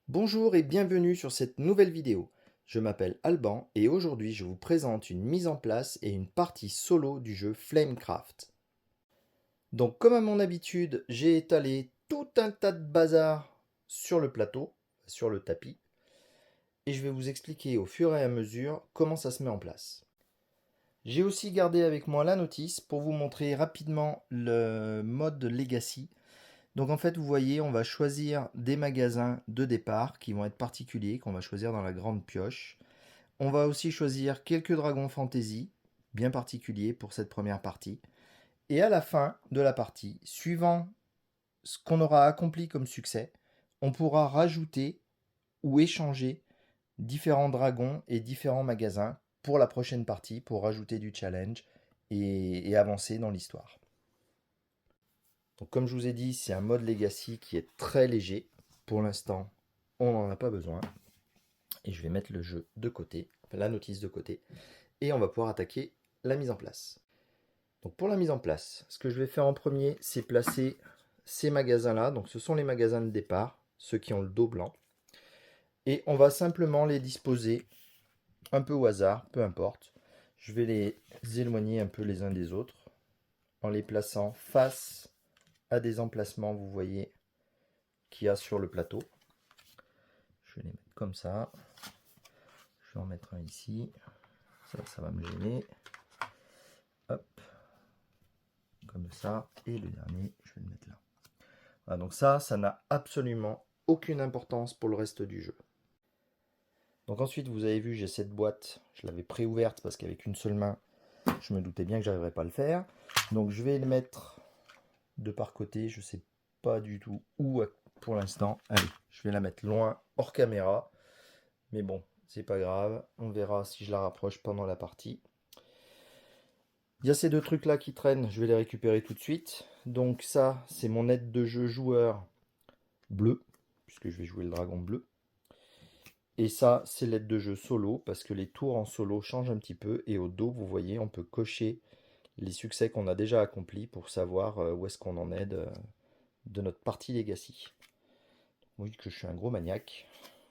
Bonjour et bienvenue sur cette nouvelle vidéo. Je m'appelle Alban et aujourd'hui je vous présente une mise en place et une partie solo du jeu Flamecraft. Donc comme à mon habitude, j'ai étalé tout un tas de bazar sur le plateau, sur le tapis, et je vais vous expliquer au fur et à mesure comment ça se met en place. J'ai aussi gardé avec moi la notice pour vous montrer rapidement le mode Legacy. Donc en fait, vous voyez, on va choisir des magasins de départ qui vont être particuliers, qu'on va choisir dans la grande pioche. On va aussi choisir quelques dragons fantasy, bien particuliers pour cette première partie. Et à la fin de la partie, suivant ce qu'on aura accompli comme succès, on pourra rajouter ou échanger différents dragons et différents magasins pour la prochaine partie, pour rajouter du challenge et avancer dans l'histoire. Donc comme je vous ai dit, c'est un mode Legacy qui est très léger. Pour l'instant, on n'en a pas besoin. Et je vais mettre le jeu de côté, enfin, la notice de côté. Et on va pouvoir attaquer la mise en place. Donc pour la mise en place, ce que je vais faire en premier, c'est placer ces magasins-là. Donc ce sont les magasins de départ, ceux qui ont le dos blanc. Et on va simplement les disposer un peu au hasard, peu importe. Je vais les éloigner un peu les uns des autres en les plaçant face à des emplacements, vous voyez, qu'il y a sur le plateau. Je vais les mettre comme ça. Je vais en mettre un ici. Ça va me gêner. Hop. Comme ça. Et le dernier, je vais le mettre là. Voilà, donc ça n'a absolument aucune importance pour le reste du jeu. Donc ensuite, vous avez vu, j'ai cette boîte. Je l'avais pré-ouverte parce qu'avec une seule main, je me doutais bien que j'arriverais pas à le faire. Donc je vais le mettre de par côté. Je sais pas du tout où pour l'instant. Allez, je vais la mettre loin, hors caméra. Mais bon, c'est pas grave. On verra si je la rapproche pendant la partie. Il y a ces deux trucs là qui traînent, je vais les récupérer tout de suite. Donc ça, c'est mon aide de jeu joueur bleu, puisque je vais jouer le dragon bleu. Et ça, c'est l'aide de jeu solo, parce que les tours en solo changent un petit peu. Et au dos, vous voyez, on peut cocher les succès qu'on a déjà accomplis pour savoir où est-ce qu'on en est de notre partie Legacy. Vous voyez que je suis un gros maniaque.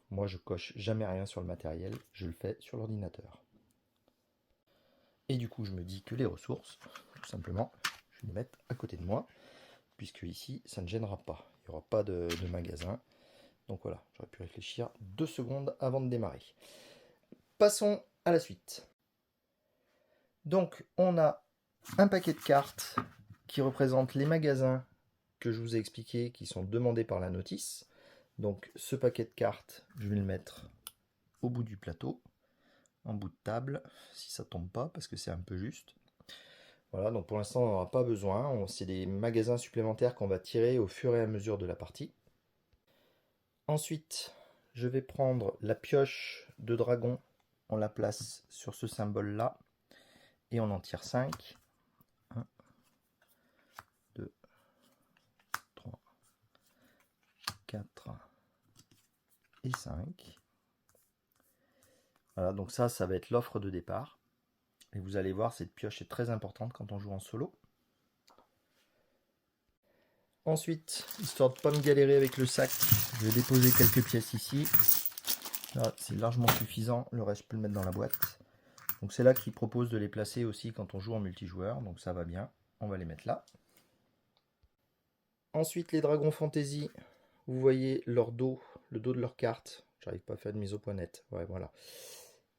Moi, je coche jamais rien sur le matériel, je le fais sur l'ordinateur. Et du coup, je me dis que les ressources, tout simplement, je vais les mettre à côté de moi, puisque ici, ça ne gênera pas. Il n'y aura pas de magasin. Donc voilà, j'aurais pu réfléchir 2 secondes avant de démarrer. Passons à la suite. Donc, on a un paquet de cartes qui représentent les magasins que je vous ai expliqués, qui sont demandés par la notice. Donc, ce paquet de cartes, je vais le mettre au bout du plateau, en bout de table, si ça tombe pas, parce que c'est un peu juste. Voilà, donc pour l'instant, on n'en aura pas besoin. C'est des magasins supplémentaires qu'on va tirer au fur et à mesure de la partie. Ensuite, je vais prendre la pioche de dragon. On la place sur ce symbole-là. Et on en tire 5. 1, 2, 3, 4 et 5. Voilà, donc ça va être l'offre de départ. Et vous allez voir, cette pioche est très importante quand on joue en solo. Ensuite, histoire de ne pas me galérer avec le sac, je vais déposer quelques pièces ici. Là, c'est largement suffisant, le reste je peux le mettre dans la boîte. Donc c'est là qu'il propose de les placer aussi quand on joue en multijoueur, donc ça va bien. On va les mettre là. Ensuite, les dragons fantasy, vous voyez leur dos, le dos de leur carte. J'arrive pas à faire de mise au point net. Ouais, voilà.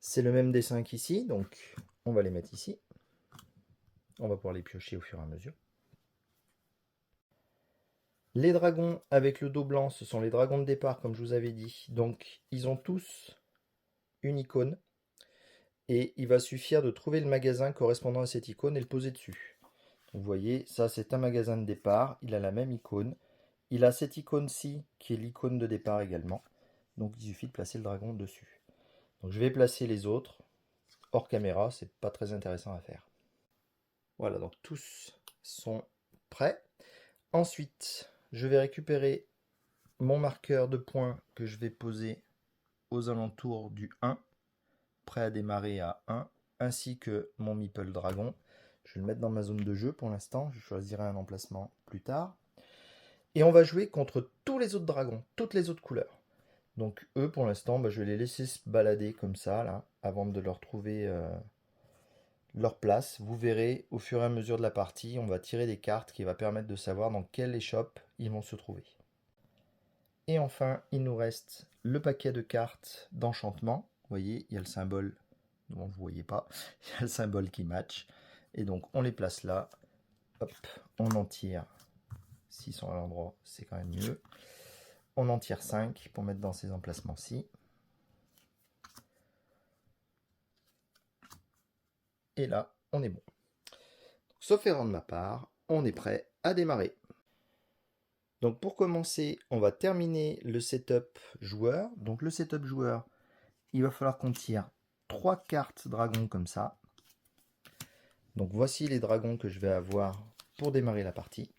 C'est le même dessin qu'ici, donc on va les mettre ici. On va pouvoir les piocher au fur et à mesure. Les dragons avec le dos blanc, ce sont les dragons de départ, comme je vous avais dit. Donc, ils ont tous une icône. Et il va suffire de trouver le magasin correspondant à cette icône et le poser dessus. Donc, vous voyez, ça c'est un magasin de départ. Il a la même icône. Il a cette icône-ci, qui est l'icône de départ également. Donc, il suffit de placer le dragon dessus. Donc, je vais placer les autres. Hors caméra, c'est pas très intéressant à faire. Voilà, donc tous sont prêts. Ensuite, je vais récupérer mon marqueur de points que je vais poser aux alentours du 1, prêt à démarrer à 1, ainsi que mon Meeple Dragon. Je vais le mettre dans ma zone de jeu pour l'instant, je choisirai un emplacement plus tard. Et on va jouer contre tous les autres dragons, toutes les autres couleurs. Donc eux, pour l'instant, je vais les laisser se balader comme ça, là, avant de leur trouver leur place. Vous verrez, au fur et à mesure de la partie, on va tirer des cartes qui va permettre de savoir dans quelle échoppe ils vont se trouver. Et enfin, il nous reste le paquet de cartes d'enchantement. Vous voyez, il y a le symbole, bon, vous ne voyez pas, il y a le symbole qui match. Et donc, on les place là. Hop, on en tire. S'ils sont à l'endroit, c'est quand même mieux. On en tire 5 pour mettre dans ces emplacements-ci. Et là, on est bon. Sauf erreur de ma part, on est prêt à démarrer. Donc pour commencer, on va terminer le setup joueur. Donc le setup joueur, il va falloir qu'on tire 3 cartes dragons comme ça. Donc voici les dragons que je vais avoir pour démarrer la partie.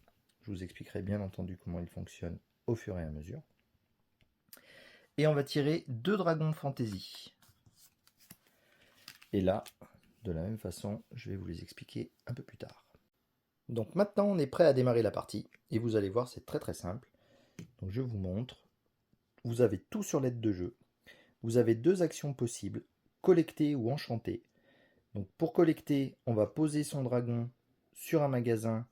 Je vous expliquerai bien entendu comment ils fonctionnent au fur et à mesure. Et on va tirer 2 dragons fantasy. Et là, de la même façon, je vais vous les expliquer un peu plus tard. Donc maintenant, on est prêt à démarrer la partie. Et vous allez voir, c'est très très simple. Donc je vous montre. Vous avez tout sur l'aide de jeu. Vous avez 2 actions possibles, collecter ou enchanter. Donc pour collecter, on va poser son dragon sur un magasin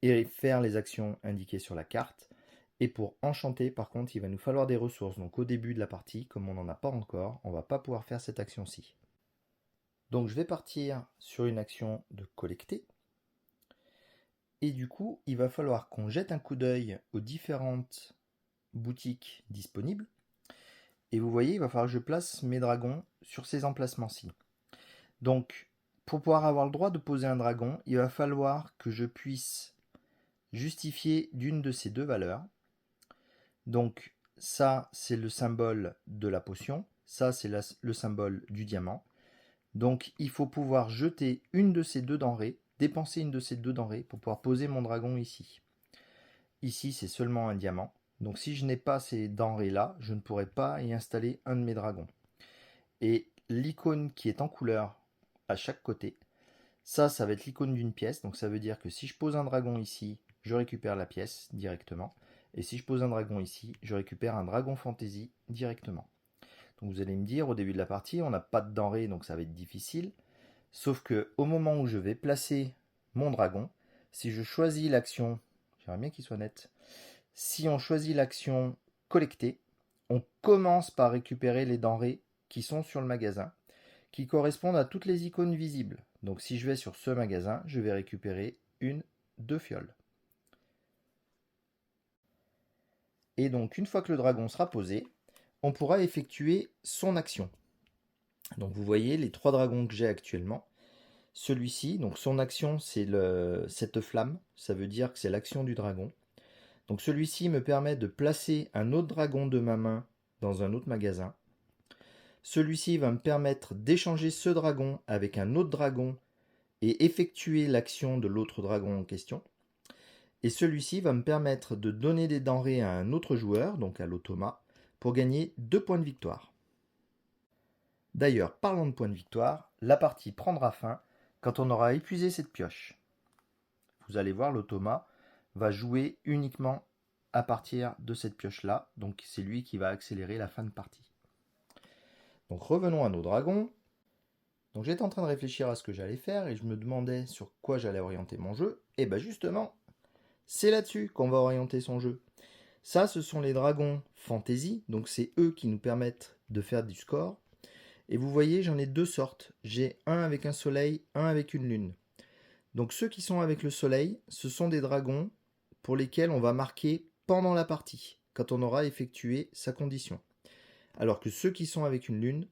et faire les actions indiquées sur la carte. Et pour enchanter, par contre, il va nous falloir des ressources. Donc au début de la partie, comme on n'en a pas encore, on ne va pas pouvoir faire cette action-ci. Donc je vais partir sur une action de collecter. Et du coup, il va falloir qu'on jette un coup d'œil aux différentes boutiques disponibles. Et vous voyez, il va falloir que je place mes dragons sur ces emplacements-ci. Donc, pour pouvoir avoir le droit de poser un dragon, il va falloir que je puisse justifier d'une de ces deux valeurs. Donc, ça, c'est le symbole de la potion. Ça, c'est le symbole du diamant. Donc, il faut pouvoir jeter une de ces deux denrées, dépenser une de ces deux denrées pour pouvoir poser mon dragon ici. Ici, c'est seulement un diamant. Donc, si je n'ai pas ces denrées-là, je ne pourrai pas y installer un de mes dragons. Et l'icône qui est en couleur à chaque côté, ça va être l'icône d'une pièce. Donc, ça veut dire que si je pose un dragon ici, je récupère la pièce directement. Et si je pose un dragon ici, je récupère un dragon fantasy directement. Donc vous allez me dire, au début de la partie, on n'a pas de denrées, donc ça va être difficile. Sauf que au moment où je vais placer mon dragon, si je choisis l'action, j'aimerais bien qu'il soit net, si on choisit l'action collecter, on commence par récupérer les denrées qui sont sur le magasin, qui correspondent à toutes les icônes visibles. Donc si je vais sur ce magasin, je vais récupérer deux fioles. Et donc une fois que le dragon sera posé, on pourra effectuer son action. Donc vous voyez les 3 dragons que j'ai actuellement. Celui-ci, donc son action, c'est cette flamme, ça veut dire que c'est l'action du dragon. Donc celui-ci me permet de placer un autre dragon de ma main dans un autre magasin. Celui-ci va me permettre d'échanger ce dragon avec un autre dragon et effectuer l'action de l'autre dragon en question. Et celui-ci va me permettre de donner des denrées à un autre joueur, donc à l'automa, pour gagner 2 points de victoire. D'ailleurs, parlons de points de victoire, la partie prendra fin quand on aura épuisé cette pioche. Vous allez voir, l'automa va jouer uniquement à partir de cette pioche-là, donc c'est lui qui va accélérer la fin de partie. Donc revenons à nos dragons. Donc j'étais en train de réfléchir à ce que j'allais faire et je me demandais sur quoi j'allais orienter mon jeu. Et bien justement, c'est là-dessus qu'on va orienter son jeu. Ça, ce sont les dragons fantasy, donc c'est eux qui nous permettent de faire du score. Et vous voyez, j'en ai 2 sortes. J'ai un avec un soleil, un avec une lune. Donc ceux qui sont avec le soleil, ce sont des dragons pour lesquels on va marquer pendant la partie, quand on aura effectué sa condition. Alors que ceux qui sont avec une lune,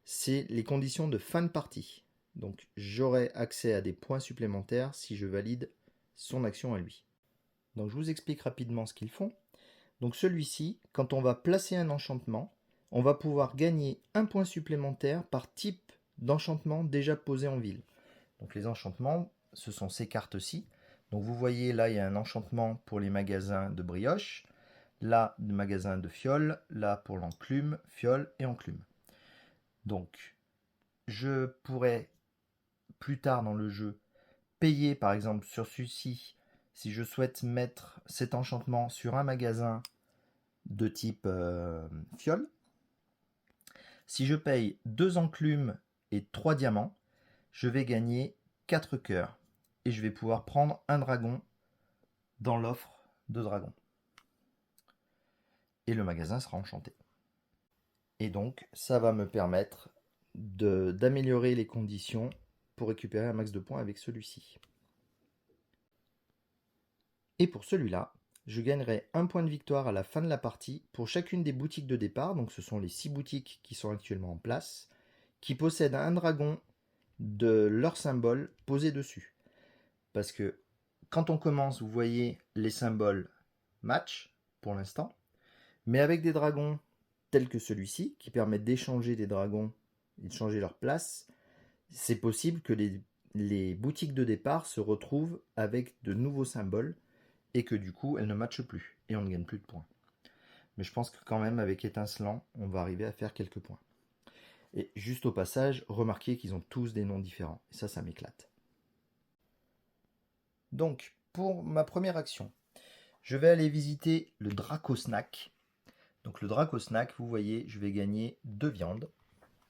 c'est les conditions de fin de partie. Donc j'aurai accès à des points supplémentaires si je valide son action à lui. Donc je vous explique rapidement ce qu'ils font. Donc celui-ci, quand on va placer un enchantement, on va pouvoir gagner un point supplémentaire par type d'enchantement déjà posé en ville. Donc les enchantements, ce sont ces cartes-ci. Donc vous voyez là, il y a un enchantement pour les magasins de brioche, là, le magasin de fioles, là pour l'enclume, fiole et enclume. Donc je pourrais plus tard dans le jeu payer par exemple sur celui-ci si je souhaite mettre cet enchantement sur un magasin de type fiole. Si je paye 2 enclumes et 3 diamants, je vais gagner 4 cœurs. Et je vais pouvoir prendre un dragon dans l'offre de dragon. Et le magasin sera enchanté. Et donc, ça va me permettre d'améliorer les conditions pour récupérer un max de points avec celui-ci. Et pour celui-là, je gagnerai un point de victoire à la fin de la partie pour chacune des boutiques de départ. Donc ce sont les 6 boutiques qui sont actuellement en place, qui possèdent un dragon de leur symbole posé dessus. Parce que quand on commence, vous voyez les symboles match pour l'instant, mais avec des dragons tels que celui-ci, qui permettent d'échanger des dragons et de changer leur place, c'est possible que les boutiques de départ se retrouvent avec de nouveaux symboles et que du coup elles ne matchent plus et on ne gagne plus de points. Mais je pense que quand même avec étincelant, on va arriver à faire quelques points. Et juste au passage, remarquez qu'ils ont tous des noms différents. Et ça m'éclate. Donc, pour ma première action, je vais aller visiter le Dracosnack. Donc le Dracosnack, vous voyez, je vais gagner 2 viandes.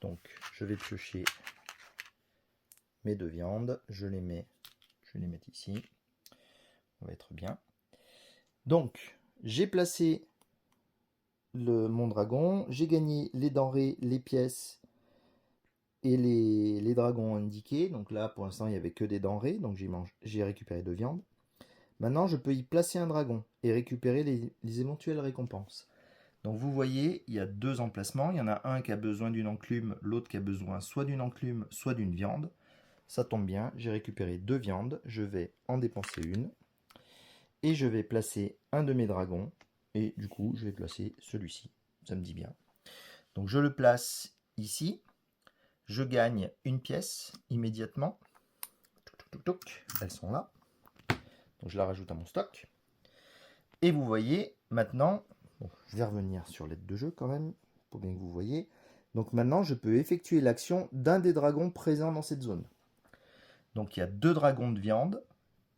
Donc je vais piocher mes 2 viandes. Je vais les mettre ici. On va être bien. Donc, j'ai placé mon dragon. J'ai gagné les denrées, les pièces et les dragons indiqués. Donc là, pour l'instant, il n'y avait que des denrées. Donc j'ai récupéré 2 viandes. Maintenant, je peux y placer un dragon et récupérer les éventuelles récompenses. Donc vous voyez, il y a 2 emplacements. Il y en a un qui a besoin d'une enclume, l'autre qui a besoin soit d'une enclume, soit d'une viande. Ça tombe bien, j'ai récupéré 2 viandes. Je vais en dépenser une. Et je vais placer un de mes dragons. Et du coup, je vais placer celui-ci. Ça me dit bien. Donc je le place ici. Je gagne une pièce immédiatement. Elles sont là. Donc je la rajoute à mon stock. Et vous voyez, maintenant, je vais revenir sur l'aide de jeu quand même, pour bien que vous voyez. Donc maintenant, je peux effectuer l'action d'un des dragons présents dans cette zone. Donc il y a 2 dragons de viande.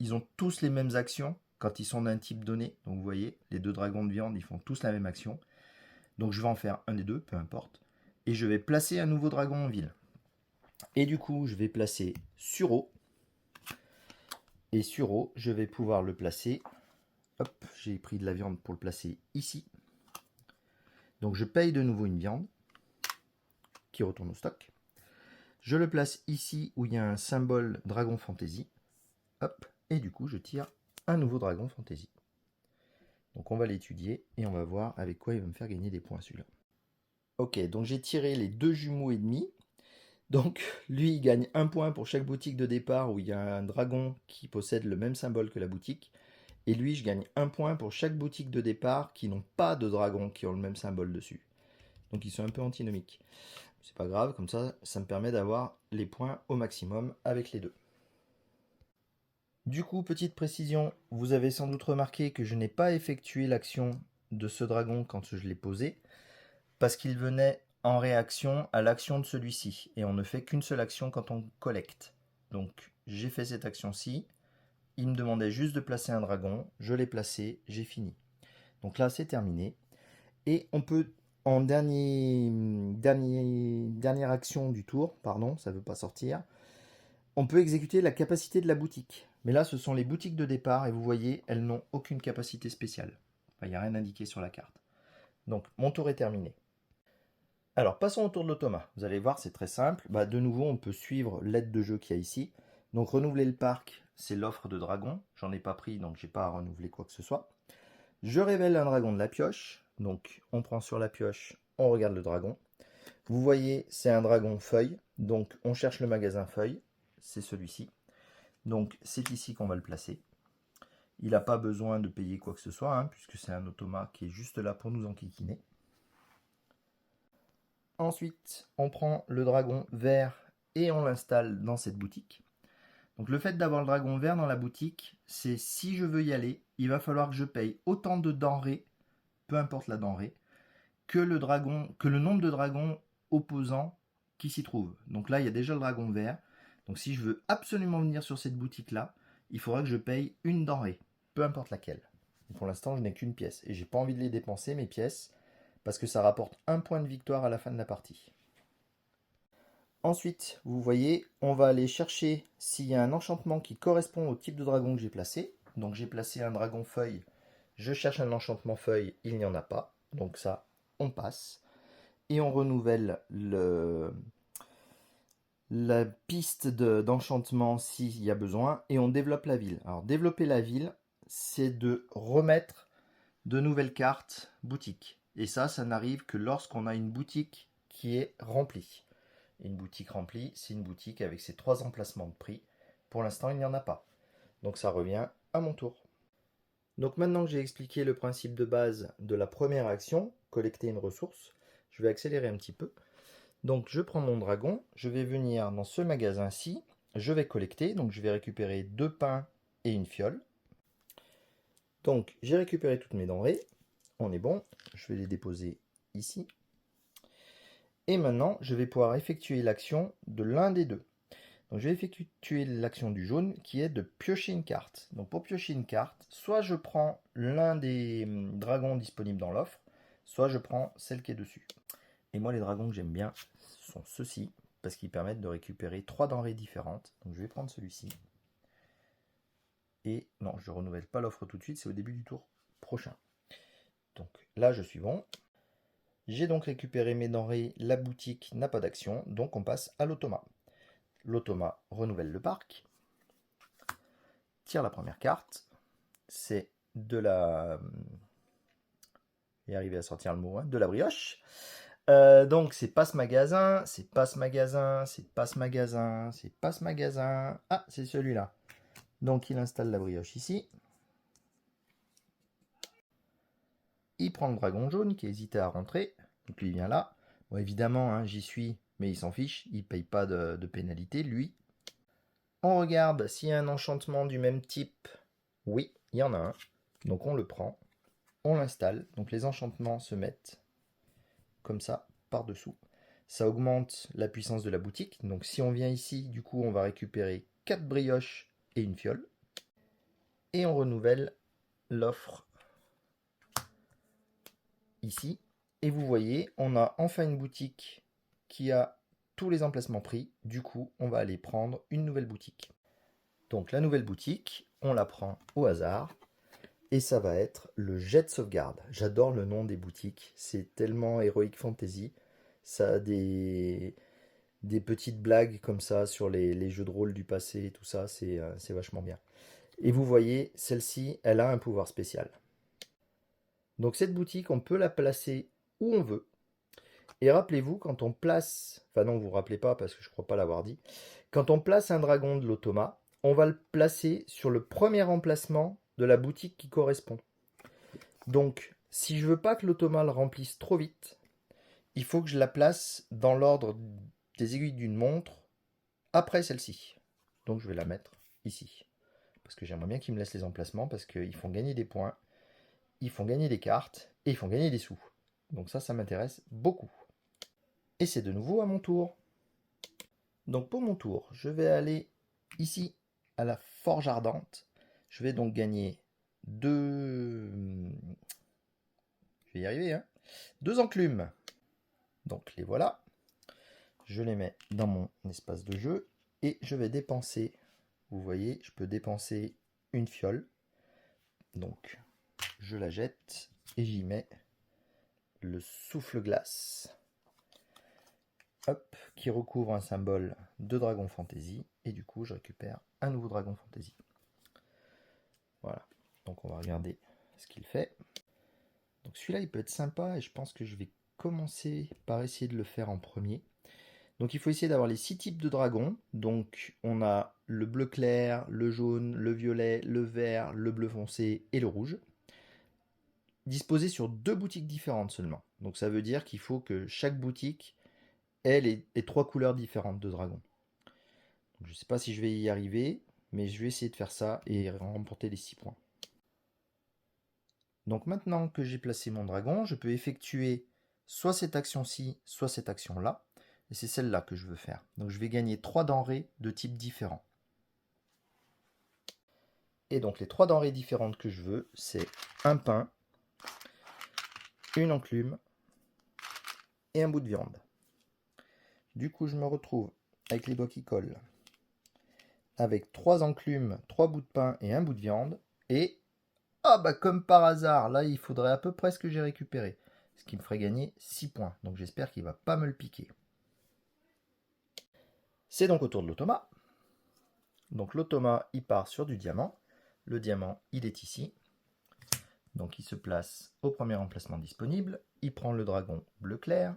Ils ont tous les mêmes actions quand ils sont d'un type donné. Donc vous voyez, les 2 dragons de viande, ils font tous la même action. Donc je vais en faire un des 2, peu importe. Et je vais placer un nouveau dragon en ville. Et du coup, je vais placer Suro. Et Suro, je vais pouvoir le placer. Hop, j'ai pris de la viande pour le placer ici. Donc je paye de nouveau une viande qui retourne au stock. Je le place ici où il y a un symbole Dragon Fantasy. Hop, et du coup, je tire un nouveau Dragon Fantasy. Donc on va l'étudier et on va voir avec quoi il va me faire gagner des points celui-là. Ok, donc j'ai tiré les 2 jumeaux et demi. Donc lui, il gagne 1 point pour chaque boutique de départ où il y a un dragon qui possède le même symbole que la boutique. Et lui, je gagne 1 point pour chaque boutique de départ qui n'ont pas de dragon qui ont le même symbole dessus. Donc ils sont un peu antinomiques. C'est pas grave, comme ça me permet d'avoir les points au maximum avec les 2. Du coup, petite précision, vous avez sans doute remarqué que je n'ai pas effectué l'action de ce dragon quand je l'ai posé, parce qu'il venait en réaction à l'action de celui-ci, et on ne fait qu'une seule action quand on collecte. Donc j'ai fait cette action-ci, il me demandait juste de placer un dragon, je l'ai placé, j'ai fini. Donc là c'est terminé, et on peut, en dernière action du tour, pardon, ça ne veut pas sortir, on peut exécuter la capacité de la boutique. Mais là, ce sont les boutiques de départ et vous voyez, elles n'ont aucune capacité spéciale. Enfin, il n'y a rien indiqué sur la carte. Donc, mon tour est terminé. Alors, passons au tour de l'automa. Vous allez voir, c'est très simple. De nouveau, on peut suivre l'aide de jeu qu'il y a ici. Donc, renouveler le parc, c'est l'offre de dragon. J'en ai pas pris, donc j'ai pas à renouveler quoi que ce soit. Je révèle un dragon de la pioche. Donc, on prend sur la pioche, on regarde le dragon. Vous voyez, c'est un dragon feuille. Donc, on cherche le magasin feuille. C'est celui-ci. Donc c'est ici qu'on va le placer. Il n'a pas besoin de payer quoi que ce soit, puisque c'est un automa qui est juste là pour nous enquiquiner. Ensuite, on prend le dragon vert et on l'installe dans cette boutique. Donc le fait d'avoir le dragon vert dans la boutique, c'est si je veux y aller, il va falloir que je paye autant de denrées, peu importe la denrée, que le nombre de dragons opposants qui s'y trouvent. Donc là, il y a déjà le dragon vert. Donc si je veux absolument venir sur cette boutique-là, il faudra que je paye une denrée, peu importe laquelle. Et pour l'instant, je n'ai qu'une pièce. Et j'ai pas envie de les dépenser, mes pièces, parce que ça rapporte un point de victoire à la fin de la partie. Ensuite, vous voyez, on va aller chercher s'il y a un enchantement qui correspond au type de dragon que j'ai placé. Donc j'ai placé un dragon feuille, je cherche un enchantement feuille, il n'y en a pas. Donc ça, on passe. Et on renouvelle la piste d'enchantement s'il y a besoin. Et on développe la ville. Alors développer la ville, c'est de remettre de nouvelles cartes boutique. Et ça n'arrive que lorsqu'on a une boutique qui est remplie. Et une boutique remplie, c'est une boutique avec ses 3 emplacements de prix. Pour l'instant, il n'y en a pas. Donc ça revient à mon tour. Donc maintenant que j'ai expliqué le principe de base de la première action, collecter une ressource, je vais accélérer un petit peu. Donc je prends mon dragon, je vais venir dans ce magasin-ci, je vais collecter, donc je vais récupérer 2 pains et une fiole. Donc j'ai récupéré toutes mes denrées, on est bon, je vais les déposer ici. Et maintenant, je vais pouvoir effectuer l'action de l'un des deux. Donc je vais effectuer l'action du jaune qui est de piocher une carte. Donc pour piocher une carte, soit je prends l'un des dragons disponibles dans l'offre, soit je prends celle qui est dessus. Et moi les dragons que j'aime bien sont ceux-ci, parce qu'ils permettent de récupérer 3 denrées différentes. Donc je vais prendre celui-ci. Et non, je ne renouvelle pas l'offre tout de suite, c'est au début du tour prochain. Donc là je suis bon. J'ai donc récupéré mes denrées, la boutique n'a pas d'action, donc on passe à l'automa. L'automa renouvelle le parc, tire la première carte, c'est de la... Je vais arriver à sortir le mot, hein, de la brioche. Donc c'est passe-magasin, c'est passe-magasin, c'est passe-magasin, c'est passe-magasin. Ah, c'est celui-là. Donc il installe la brioche ici. Il prend le dragon jaune qui hésitait à rentrer. Donc lui il vient là. Bon évidemment, hein, j'y suis, mais il s'en fiche. Il ne paye pas de pénalité, lui. On regarde s'il y a un enchantement du même type. Oui, il y en a un. Donc on le prend, on l'installe. Donc les enchantements se mettent comme ça, par-dessous. Ça augmente la puissance de la boutique. Donc si on vient ici, du coup, on va récupérer 4 brioches et une fiole. Et on renouvelle l'offre ici. Et vous voyez, on a enfin une boutique qui a tous les emplacements pris. Du coup, on va aller prendre une nouvelle boutique. Donc la nouvelle boutique, on la prend au hasard. Et ça va être le jet de sauvegarde. J'adore le nom des boutiques. C'est tellement Heroic Fantasy. Ça a des petites blagues comme ça sur les jeux de rôle du passé et tout ça. C'est vachement bien. Et vous voyez, celle-ci, elle a un pouvoir spécial. Donc cette boutique, on peut la placer où on veut. Et rappelez-vous, quand on place... Enfin non, vous ne vous rappelez pas parce que je ne crois pas l'avoir dit. Quand on place un dragon de l'automa, on va le placer sur le premier emplacement de la boutique qui correspond. Donc, si je veux pas que l'automa le remplisse trop vite, il faut que je la place dans l'ordre des aiguilles d'une montre après celle-ci. Donc je vais la mettre ici. Parce que j'aimerais bien qu'ils me laissent les emplacements, parce qu'ils font gagner des points, ils font gagner des cartes, et ils font gagner des sous. Donc ça m'intéresse beaucoup. Et c'est de nouveau à mon tour. Donc pour mon tour, je vais aller ici à la forge ardente. Je vais donc gagner 2... Je vais y arriver, hein. 2 enclumes. Donc les voilà. Je les mets dans mon espace de jeu. Et je vais dépenser. Vous voyez, je peux dépenser une fiole. Donc je la jette et j'y mets le souffle-glace. Hop, qui recouvre un symbole de Dragon Fantasy. Et du coup, je récupère un nouveau Dragon Fantasy. Voilà. Donc on va regarder ce qu'il fait. Donc celui-là, il peut être sympa et je pense que je vais commencer par essayer de le faire en premier. Donc il faut essayer d'avoir les 6 types de dragons. Donc on a le bleu clair, le jaune, le violet, le vert, le bleu foncé et le rouge. Disposés sur 2 boutiques différentes seulement. Donc ça veut dire qu'il faut que chaque boutique ait les 3 couleurs différentes de dragons. Donc, je ne sais pas si je vais y arriver, mais je vais essayer de faire ça et remporter les 6 points. Donc maintenant que j'ai placé mon dragon, je peux effectuer soit cette action-ci, soit cette action-là. Et c'est celle-là que je veux faire. Donc je vais gagner 3 denrées de types différents. Et donc les 3 denrées différentes que je veux, c'est un pain, une enclume et un bout de viande. Du coup, je me retrouve avec les doigts qui collent, avec 3 enclumes, 3 bouts de pain et un bout de viande. Et, ah bah comme par hasard, là il faudrait à peu près ce que j'ai récupéré. Ce qui me ferait gagner 6 points. Donc j'espère qu'il ne va pas me le piquer. C'est donc au tour de l'automa. Donc l'automa, il part sur du diamant. Le diamant, il est ici. Donc il se place au premier emplacement disponible. Il prend le dragon bleu clair.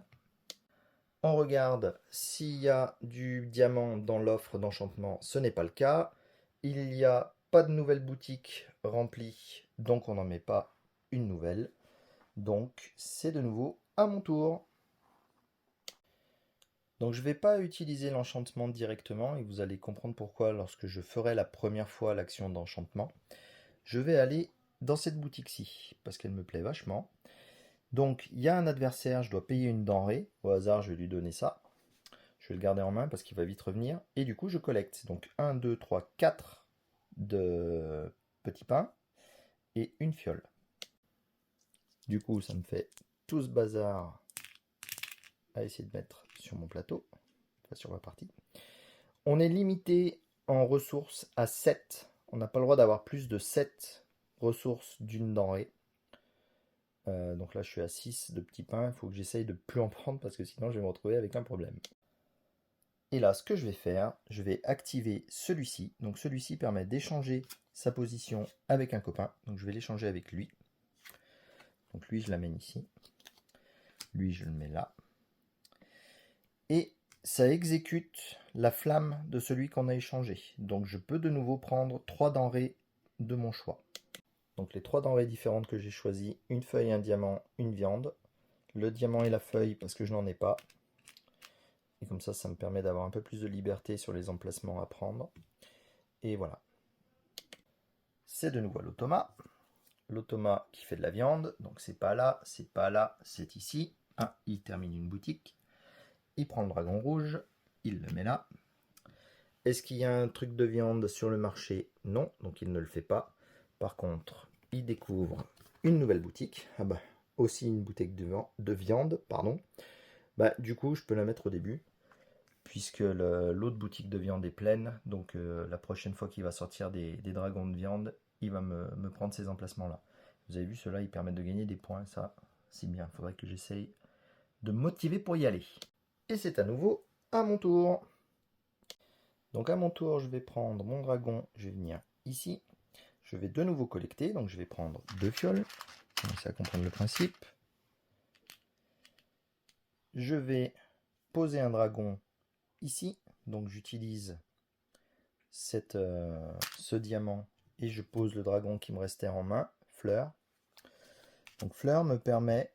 On regarde s'il y a du diamant dans l'offre d'enchantement. Ce n'est pas le cas. Il n'y a pas de nouvelle boutique remplie, donc on n'en met pas une nouvelle. Donc c'est de nouveau à mon tour. Donc je ne vais pas utiliser l'enchantement directement et vous allez comprendre pourquoi lorsque je ferai la première fois l'action d'enchantement. Je vais aller dans cette boutique-ci parce qu'elle me plaît vachement. Donc il y a un adversaire, je dois payer une denrée. Au hasard, je vais lui donner ça. Je vais le garder en main parce qu'il va vite revenir. Et du coup, je collecte. Donc 1, 2, 3, 4 de petits pains et une fiole. Du coup, ça me fait tout ce bazar à essayer de mettre sur mon plateau, enfin sur ma partie. On est limité en ressources à 7. On n'a pas le droit d'avoir plus de 7 ressources d'une denrée. Donc là, je suis à 6 de petits pains. Il faut que j'essaye de plus en prendre parce que sinon, je vais me retrouver avec un problème. Et là, ce que je vais faire, je vais activer celui-ci. Donc celui-ci permet d'échanger sa position avec un copain. Donc je vais l'échanger avec lui. Donc lui, je l'amène ici. Lui, je le mets là. Et ça exécute la flamme de celui qu'on a échangé. Donc je peux de nouveau prendre 3 denrées de mon choix. Donc les 3 denrées différentes que j'ai choisies, une feuille, un diamant, une viande. Le diamant et la feuille parce que je n'en ai pas. Et comme ça me permet d'avoir un peu plus de liberté sur les emplacements à prendre. Et voilà. C'est de nouveau l'automa. L'automa qui fait de la viande. Donc c'est pas là, c'est pas là, c'est ici. Ah, il termine une boutique. Il prend le dragon rouge. Il le met là. Est-ce qu'il y a un truc de viande sur le marché? Non, donc il ne le fait pas. Par contre, il découvre une nouvelle boutique. Ah bah, aussi une boutique de viande, pardon. Bah, du coup, je peux la mettre au début, puisque l'autre boutique de viande est pleine. Donc la prochaine fois qu'il va sortir des dragons de viande, il va me prendre ces emplacements-là. Vous avez vu, ceux-là, ils permettent de gagner des points. Ça, c'est bien. Il faudrait que j'essaye de me motiver pour y aller. Et c'est à nouveau à mon tour. Donc à mon tour, je vais prendre mon dragon, je vais venir ici. Je vais de nouveau collecter, donc je vais prendre 2 fioles. Commencer à comprendre le principe. Je vais poser un dragon ici. Donc j'utilise ce diamant et je pose le dragon qui me restait en main, Fleur. Donc Fleur me permet,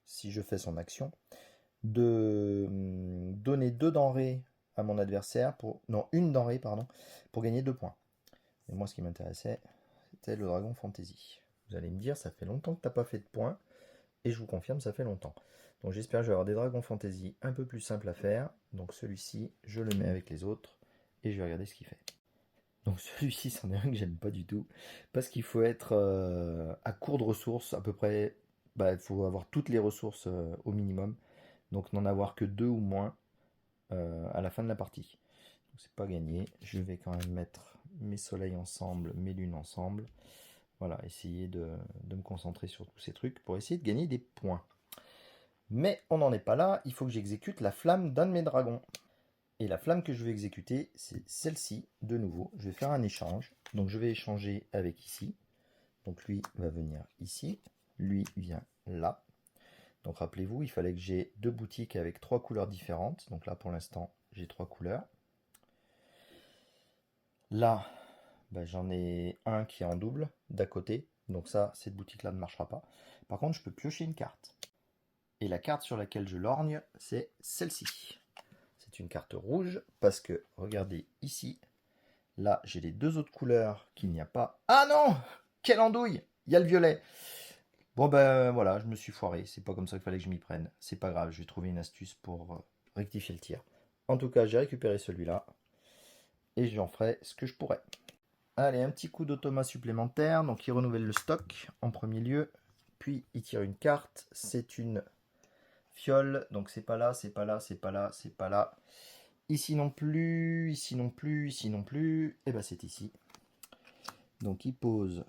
si je fais son action, de donner 2 denrées à mon adversaire, une denrée, pardon, pour gagner 2 points. Et moi, ce qui m'intéressait, c'était le dragon fantasy. Vous allez me dire, ça fait longtemps que tu n'as pas fait de points, et je vous confirme, ça fait longtemps. Donc j'espère que je vais avoir des dragons fantasy un peu plus simples à faire. Donc celui-ci, je le mets avec les autres, et je vais regarder ce qu'il fait. Donc celui-ci, c'en est un que j'aime pas du tout, parce qu'il faut être à court de ressources, à peu près, bah, il faut avoir toutes les ressources au minimum, donc n'en avoir que 2 ou moins à la fin de la partie. Donc c'est pas gagné, je vais quand même mettre mes soleils ensemble, mes lunes ensemble, voilà, essayer de me concentrer sur tous ces trucs pour essayer de gagner des points. Mais on n'en est pas là, il faut que j'exécute la flamme d'un de mes dragons. Et la flamme que je vais exécuter, c'est celle-ci, de nouveau. Je vais faire un échange. Donc je vais échanger avec ici. Donc lui va venir ici. Lui vient là. Donc rappelez-vous, il fallait que j'ai 2 boutiques avec 3 couleurs différentes. Donc là, pour l'instant, j'ai 3 couleurs. Là, bah, j'en ai un qui est en double, d'à côté. Donc ça, cette boutique-là ne marchera pas. Par contre, je peux piocher une carte. Et la carte sur laquelle je lorgne, c'est celle-ci. C'est une carte rouge parce que, regardez ici, là j'ai les 2 autres couleurs qu'il n'y a pas. Ah non! Quelle andouille! Il y a le violet. Bon ben voilà, je me suis foiré. C'est pas comme ça qu'il fallait que je m'y prenne. C'est pas grave, je vais trouver une astuce pour rectifier le tir. En tout cas, j'ai récupéré celui-là. Et j'en ferai ce que je pourrais. Allez, un petit coup d'automat supplémentaire. Donc il renouvelle le stock en premier lieu. Puis il tire une carte. C'est une fiole. Donc c'est pas là, c'est pas là, c'est pas là, c'est pas là. Ici non plus, ici non plus, ici non plus. Et ben c'est ici. Donc il pose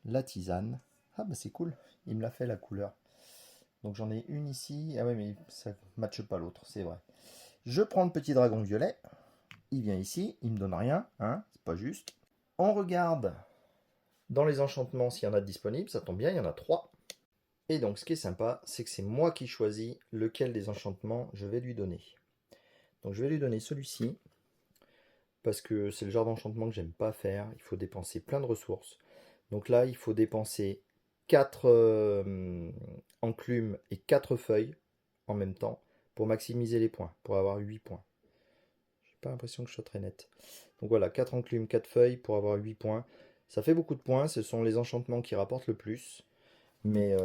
la tisane. Ah bah c'est cool, il me l'a fait la couleur. Donc j'en ai une ici. Ah ouais mais ça ne matche pas l'autre, c'est vrai. Je prends le petit dragon violet. Il vient ici, il me donne rien, hein, c'est pas juste. On regarde dans les enchantements s'il y en a de disponibles, ça tombe bien, il y en a 3. Et donc ce qui est sympa, c'est que c'est moi qui choisis lequel des enchantements je vais lui donner. Donc je vais lui donner celui-ci, parce que c'est le genre d'enchantement que j'aime pas faire, il faut dépenser plein de ressources. Donc là, il faut dépenser 4 enclumes et 4 feuilles en même temps pour maximiser les points, pour avoir 8 points. J'ai pas l'impression que je sois très net. Donc voilà, 4 enclumes, 4 feuilles pour avoir 8 points. Ça fait beaucoup de points, ce sont les enchantements qui rapportent le plus. Mais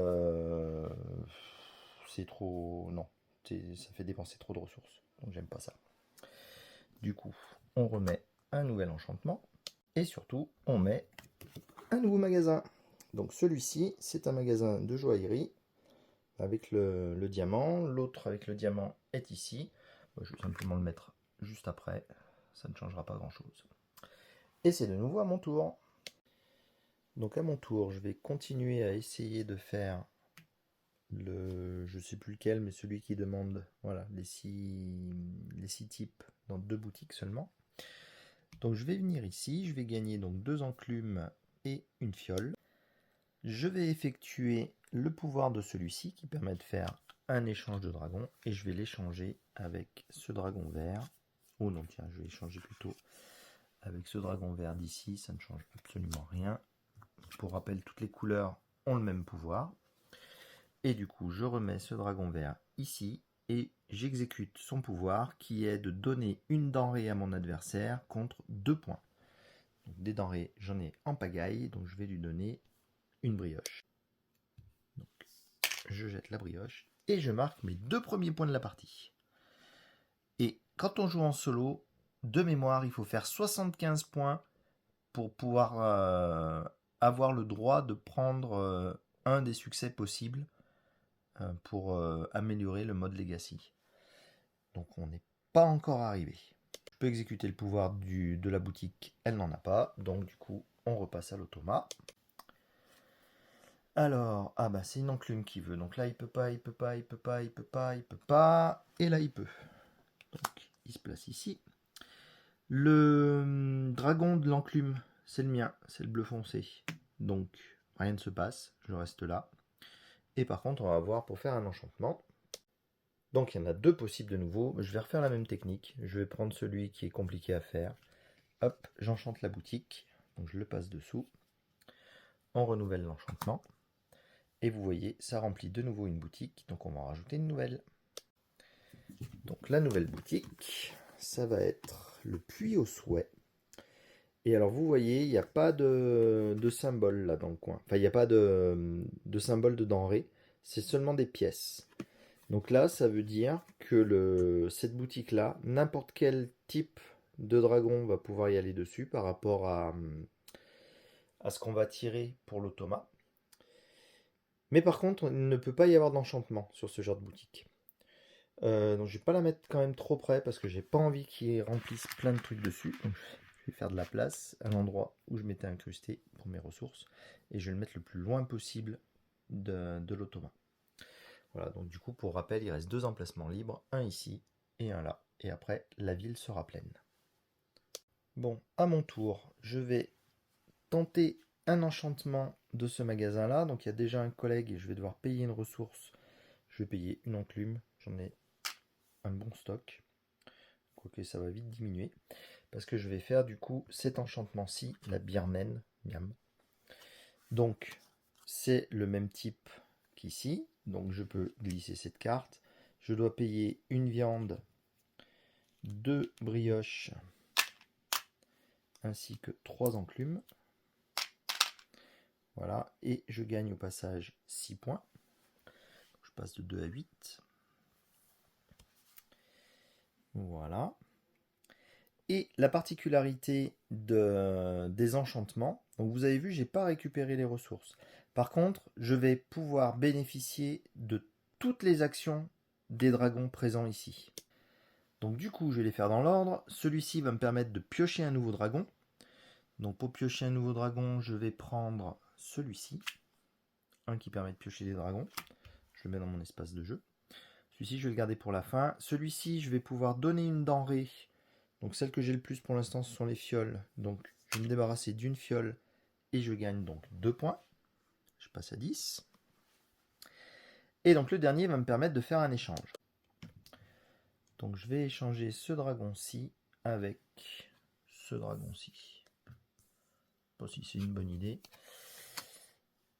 c'est trop... Non, ça fait dépenser trop de ressources. Donc j'aime pas ça. Du coup, on remet un nouvel enchantement. Et surtout, on met un nouveau magasin. Donc celui-ci, c'est un magasin de joaillerie avec le diamant. L'autre avec le diamant est ici. Je vais simplement le mettre juste après. Ça ne changera pas grand-chose. Et c'est de nouveau à mon tour. Donc à mon tour, je vais continuer à essayer de faire je sais plus lequel, mais celui qui demande voilà, les six types dans 2 boutiques seulement. Donc je vais venir ici, je vais gagner donc 2 enclumes et une fiole. Je vais effectuer le pouvoir de celui-ci qui permet de faire un échange de dragon et je vais l'échanger avec ce dragon vert. Oh non, tiens, je vais échanger plutôt avec ce dragon vert d'ici, ça ne change absolument rien. Pour rappel, toutes les couleurs ont le même pouvoir. Et du coup, je remets ce dragon vert ici et j'exécute son pouvoir qui est de donner une denrée à mon adversaire contre 2 points. Donc, des denrées, j'en ai en pagaille, donc je vais lui donner une brioche. Donc, je jette la brioche et je marque mes 2 premiers points de la partie. Et quand on joue en solo, de mémoire, il faut faire 75 points pour pouvoir avoir le droit de prendre un des succès possibles pour améliorer le mode Legacy. Donc on n'est pas encore arrivé. Je peux exécuter le pouvoir de la boutique, elle n'en a pas, donc du coup on repasse à l'automat. Alors, ah bah c'est une enclume qui veut, donc là il peut pas, il peut pas, il peut pas, il peut pas, il peut pas, et là il peut. Donc il se place ici. Le dragon de l'enclume, c'est le mien, c'est le bleu foncé. Donc rien ne se passe, je reste là. Et par contre on va voir pour faire un enchantement. Donc il y en a 2 possibles de nouveau. Je vais refaire la même technique. Je vais prendre celui qui est compliqué à faire. Hop, j'enchante la boutique. Donc je le passe dessous. On renouvelle l'enchantement. Et vous voyez, ça remplit de nouveau une boutique. Donc on va en rajouter une nouvelle. Donc la nouvelle boutique, ça va être le puits au souhait. Et alors vous voyez, il n'y a pas de symbole là dans le coin. Enfin, il n'y a pas de symbole de denrée. C'est seulement des pièces. Donc là, ça veut dire que cette boutique-là, n'importe quel type de dragon va pouvoir y aller dessus par rapport à ce qu'on va tirer pour l'automa. Mais par contre, il ne peut pas y avoir d'enchantement sur ce genre de boutique. Donc je vais pas la mettre quand même trop près parce que j'ai pas envie qu'il remplisse plein de trucs dessus. Donc je vais faire de la place à l'endroit où je m'étais incrusté pour mes ressources. Et je vais le mettre le plus loin possible de l'automa. Voilà, donc du coup, pour rappel, il reste 2 emplacements libres, un ici et un là. Et après, la ville sera pleine. Bon, à mon tour, je vais tenter un enchantement de ce magasin-là. Donc il y a déjà un collègue et je vais devoir payer une ressource. Je vais payer une enclume, j'en ai un bon stock. Quoique ça va vite diminuer. Parce que je vais faire du coup cet enchantement-ci, la birmène. Miam. Donc, c'est le même type qu'ici. Donc je peux glisser cette carte. Je dois payer une viande, 2 brioches, ainsi que 3 enclumes. Voilà, et je gagne au passage 6 points. Je passe de 2 à 8. Voilà. Et la particularité des enchantements, donc vous avez vu, j'ai pas récupéré les ressources. Par contre, je vais pouvoir bénéficier de toutes les actions des dragons présents ici. Donc du coup, je vais les faire dans l'ordre. Celui-ci va me permettre de piocher un nouveau dragon. Donc pour piocher un nouveau dragon, je vais prendre celui-ci. Un qui permet de piocher des dragons. Je le mets dans mon espace de jeu. Celui-ci, je vais le garder pour la fin. Celui-ci, je vais pouvoir donner une denrée. Donc celle que j'ai le plus pour l'instant, ce sont les fioles. Donc je vais me débarrasser d'une fiole et je gagne donc 2 points. Je passe à 10. Et donc le dernier va me permettre de faire un échange. Donc je vais échanger ce dragon-ci avec ce dragon-ci. Je sais pas si c'est une bonne idée.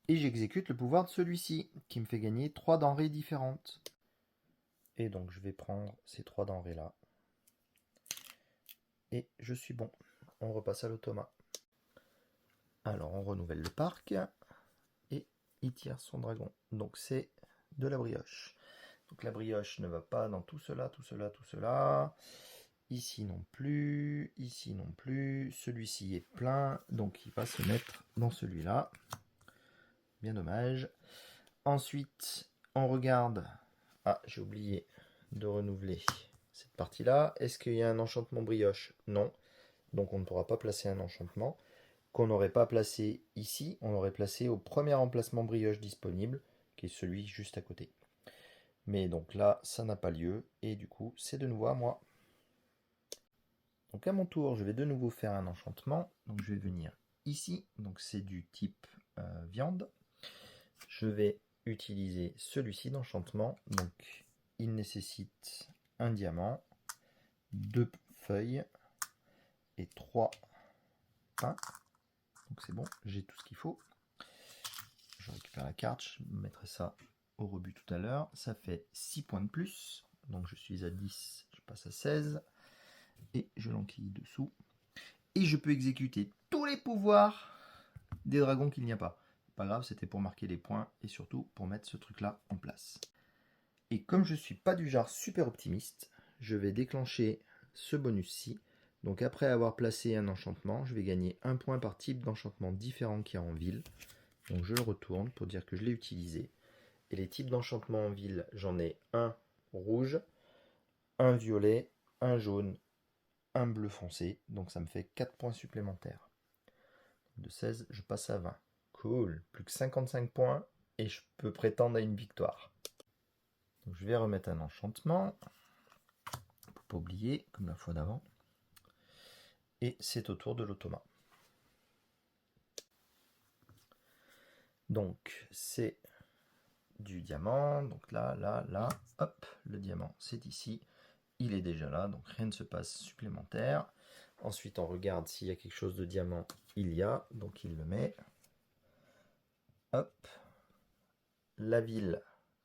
Et j'exécute le pouvoir de celui-ci, qui me fait gagner 3 denrées différentes. Et donc je vais prendre ces 3 denrées-là. Et je suis bon. On repasse à l'automa. Alors on renouvelle le parc. Et il tire son dragon. Donc c'est de la brioche. Donc la brioche ne va pas dans tout cela, tout cela, tout cela. Ici non plus, ici non plus. Celui-ci est plein, donc il va se mettre dans celui-là. Bien dommage. Ensuite, on regarde. Ah, j'ai oublié de renouveler cette partie-là. Est-ce qu'il y a un enchantement brioche? Non. Donc on ne pourra pas placer un enchantement qu'on n'aurait pas placé ici. On l'aurait placé au premier emplacement brioche disponible, qui est celui juste à côté. Mais donc là, ça n'a pas lieu. Et du coup, c'est de nouveau à moi. Donc à mon tour, je vais de nouveau faire un enchantement. Donc je vais venir ici. Donc c'est du type viande. Je vais utiliser celui-ci d'enchantement. Donc il nécessite un diamant, 2 feuilles et 3 pains. Donc c'est bon, j'ai tout ce qu'il faut. Je récupère la carte, je mettrai ça au rebut tout à l'heure. Ça fait 6 points de plus. Donc je suis à 10, je passe à 16. Et je l'enquille dessous. Et je peux exécuter tous les pouvoirs des dragons qu'il n'y a pas. Pas grave, c'était pour marquer les points et surtout pour mettre ce truc-là en place. Et comme je suis pas du genre super optimiste, je vais déclencher ce bonus-ci. Donc après avoir placé un enchantement, je vais gagner 1 point par type d'enchantement différent qu'il y a en ville. Donc je le retourne pour dire que je l'ai utilisé. Et les types d'enchantement en ville, j'en ai un rouge, un violet, un jaune, un bleu foncé. Donc ça me fait 4 points supplémentaires. De 16, je passe à 20. Cool, plus que 55 points et je peux prétendre à une victoire. Donc je vais remettre un enchantement, pour pas oublier, comme la fois d'avant. Et c'est au tour de l'automa. Donc c'est du diamant, donc là, là, là, hop, le diamant c'est ici. Il est déjà là, donc rien ne se passe supplémentaire. Ensuite on regarde s'il y a quelque chose de diamant, il y a, donc il le met. Hop, la ville,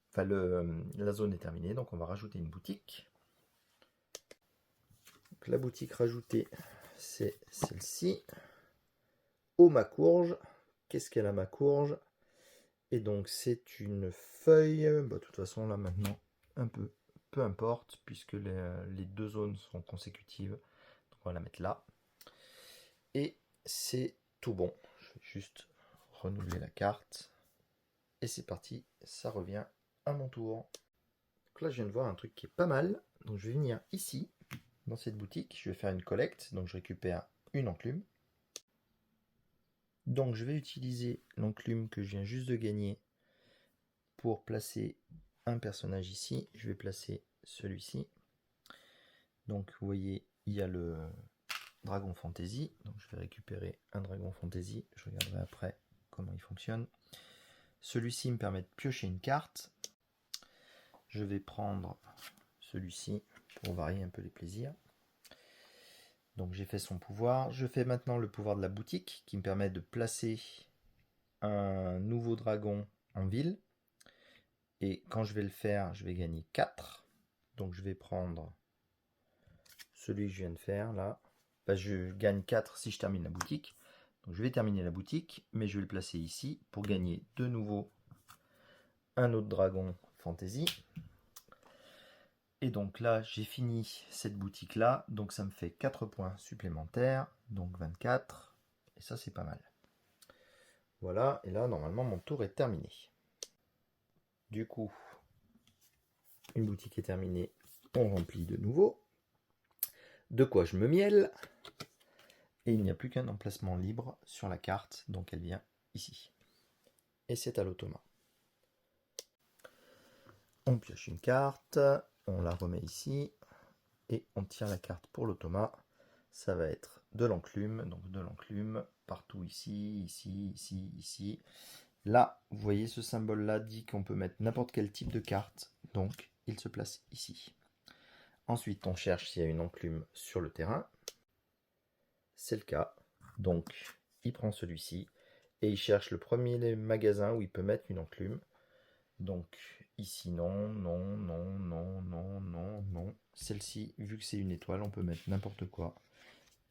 enfin la zone est terminée, donc on va rajouter une boutique. Donc, la boutique rajoutée, c'est celle-ci. Au Macourge. Qu'est-ce qu'elle a ma courge? Et donc c'est une feuille, de toute façon là maintenant, un peu importe, puisque les 2 zones sont consécutives. Donc on va la mettre là. Et c'est tout bon. Je vais juste renouveler la carte. Et c'est parti, ça revient à mon tour. Donc là je viens de voir un truc qui est pas mal. Donc je vais venir ici, dans cette boutique, je vais faire une collecte. Donc je récupère une enclume. Donc je vais utiliser l'enclume que je viens juste de gagner pour placer un personnage ici. Je vais placer celui-ci. Donc vous voyez, il y a le dragon fantasy. Donc je vais récupérer un dragon fantasy. Je regarderai après comment il fonctionne. Celui-ci me permet de piocher une carte. Je vais prendre celui-ci pour varier un peu les plaisirs. Donc j'ai fait son pouvoir. Je fais maintenant le pouvoir de la boutique qui me permet de placer un nouveau dragon en ville. Et quand je vais le faire, je vais gagner 4. Donc je vais prendre celui que je viens de faire là. Enfin, je gagne 4 si je termine la boutique. Donc je vais terminer la boutique, mais je vais le placer ici pour gagner de nouveau un autre dragon fantasy. Et donc là, j'ai fini cette boutique-là. Donc ça me fait 4 points supplémentaires. Donc 24. Et ça, c'est pas mal. Voilà. Et là, normalement, mon tour est terminé. Du coup, une boutique est terminée. On remplit de nouveau. De quoi je me mielle. Et il n'y a plus qu'un emplacement libre sur la carte. Donc elle vient ici. Et c'est à l'automat. On pioche une carte. On la remet ici. Et on tire la carte pour l'automat. Ça va être de l'enclume, donc de l'enclume partout ici, ici, ici, ici. Là, vous voyez ce symbole-là dit qu'on peut mettre n'importe quel type de carte, donc il se place ici. Ensuite, on cherche s'il y a une enclume sur le terrain. C'est le cas, donc il prend celui-ci et il cherche le premier magasin où il peut mettre une enclume. Donc ici non, non, non, non, non, non, non. Celle-ci, vu que c'est une étoile, on peut mettre n'importe quoi.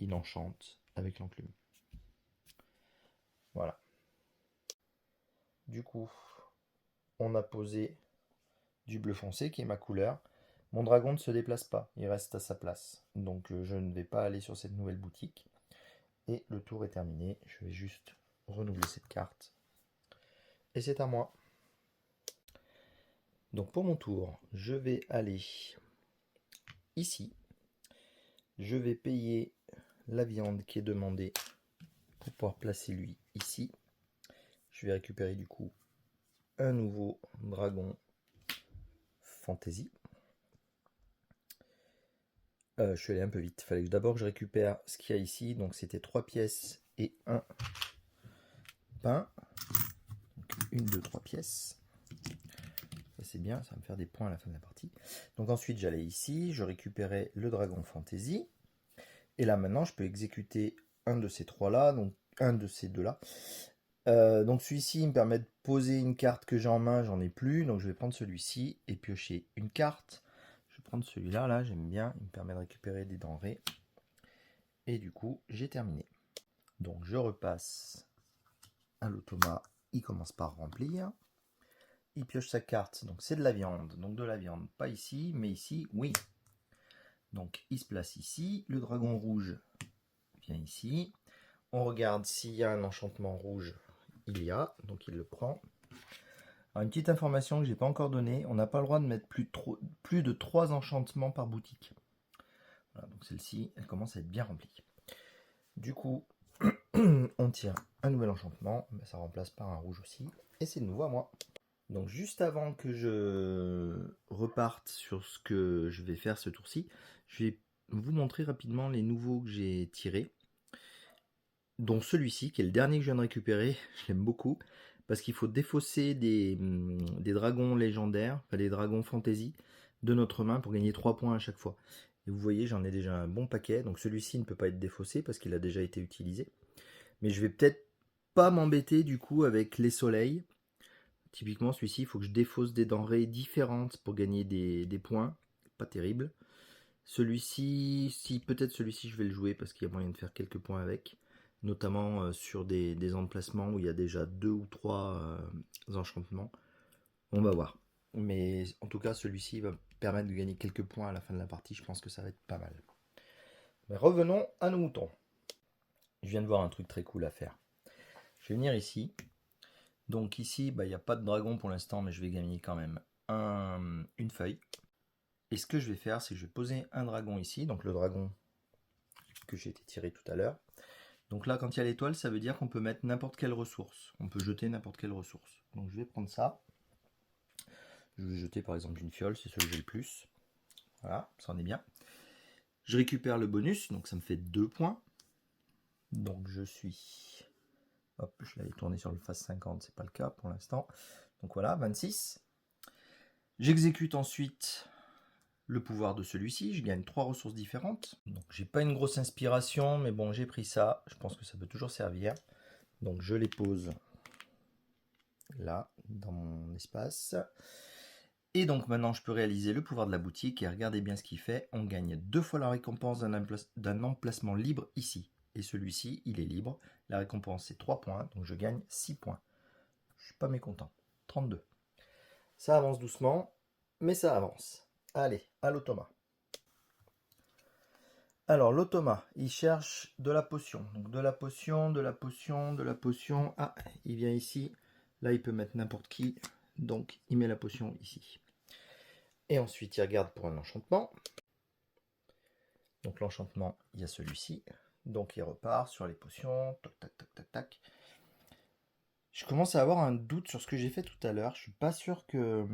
Il enchante avec l'enclume. Voilà. Du coup, on a posé du bleu foncé qui est ma couleur. Mon dragon ne se déplace pas, il reste à sa place. Donc je ne vais pas aller sur cette nouvelle boutique. Et le tour est terminé. Je vais juste renouveler cette carte. Et c'est à moi. Donc pour mon tour, je vais aller ici. Je vais payer la viande qui est demandée pour pouvoir placer lui ici. Je vais récupérer du coup un nouveau dragon fantasy. Je suis allé un peu vite. Il fallait que d'abord je récupère ce qu'il y a ici. Donc c'était 3 pièces et un pain. Donc 1, 2, 3 pièces. Ça c'est bien, ça va me faire des points à la fin de la partie. Donc ensuite j'allais ici, je récupérais le dragon fantasy. Et là maintenant je peux exécuter un de ces trois là, donc un de ces deux là. Donc celui-ci il me permet de poser une carte que j'ai en main, j'en ai plus. Donc je vais prendre celui-ci et piocher une carte. Je vais prendre celui-là, là j'aime bien, il me permet de récupérer des denrées. Et du coup j'ai terminé. Donc je repasse à l'automat, il commence par remplir. Il pioche sa carte, donc c'est de la viande. Donc de la viande, pas ici, mais ici, oui. Donc il se place ici. Le dragon rouge vient ici. On regarde s'il y a un enchantement rouge. Il y a, donc il le prend. Alors, une petite information que je n'ai pas encore donnée, on n'a pas le droit de mettre plus de 3 enchantements par boutique. Voilà, donc celle-ci, elle commence à être bien remplie. Du coup, on tire un nouvel enchantement, mais ça remplace par un rouge aussi. Et c'est de nouveau à moi. Donc juste avant que je reparte sur ce que je vais faire ce tour-ci, je vais vous montrer rapidement les nouveaux que j'ai tirés. Dont celui-ci, qui est le dernier que je viens de récupérer, je l'aime beaucoup, parce qu'il faut défausser des dragons légendaires, enfin des dragons fantasy, de notre main pour gagner 3 points à chaque fois. Et vous voyez, j'en ai déjà un bon paquet, donc celui-ci ne peut pas être défaussé parce qu'il a déjà été utilisé. Mais je vais peut-être pas m'embêter du coup avec les soleils. Typiquement, celui-ci, il faut que je défausse des denrées différentes pour gagner des points. Pas terrible. Celui-ci, si peut-être celui-ci, je vais le jouer parce qu'il y a moyen de faire quelques points avec. Notamment sur des emplacements où il y a déjà 2 ou 3 enchantements. On va voir. Mais en tout cas, celui-ci va permettre de gagner quelques points à la fin de la partie. Je pense que ça va être pas mal. Mais revenons à nos moutons. Je viens de voir un truc très cool à faire. Je vais venir ici. Donc ici, il n'y a pas de dragon pour l'instant, mais je vais gagner quand même une feuille. Et ce que je vais faire, c'est que je vais poser un dragon ici. Donc le dragon que j'ai été tiré tout à l'heure. Donc là, quand il y a l'étoile, ça veut dire qu'on peut mettre n'importe quelle ressource. On peut jeter n'importe quelle ressource. Donc je vais prendre ça. Je vais jeter par exemple une fiole, c'est celui que j'ai le plus. Voilà, ça en est bien. Je récupère le bonus, donc ça me fait 2 points. Donc je suis... Hop, je l'avais tourné sur le phase 50, c'est pas le cas pour l'instant. Donc voilà, 26. J'exécute ensuite le pouvoir de celui-ci, je gagne 3 ressources différentes. Donc j'ai pas une grosse inspiration, mais bon, j'ai pris ça. Je pense que ça peut toujours servir. Donc je les pose là, dans mon espace. Et donc maintenant je peux réaliser le pouvoir de la boutique. Et regardez bien ce qu'il fait. On gagne 2 fois la récompense d'un emplacement libre ici. Et celui-ci, il est libre. La récompense c'est 3 points. Donc je gagne 6 points. Je suis pas mécontent. 32. Ça avance doucement, mais ça avance. Allez, à l'automa. Alors l'automa, il cherche de la potion. Donc de la potion, de la potion, de la potion. Ah, il vient ici. Là, il peut mettre n'importe qui. Donc il met la potion ici. Et ensuite, il regarde pour un enchantement. Donc l'enchantement, il y a celui-ci. Donc il repart sur les potions. Tac, tac, tac, tac, tac. Je commence à avoir un doute sur ce que j'ai fait tout à l'heure. Je suis pas sûr que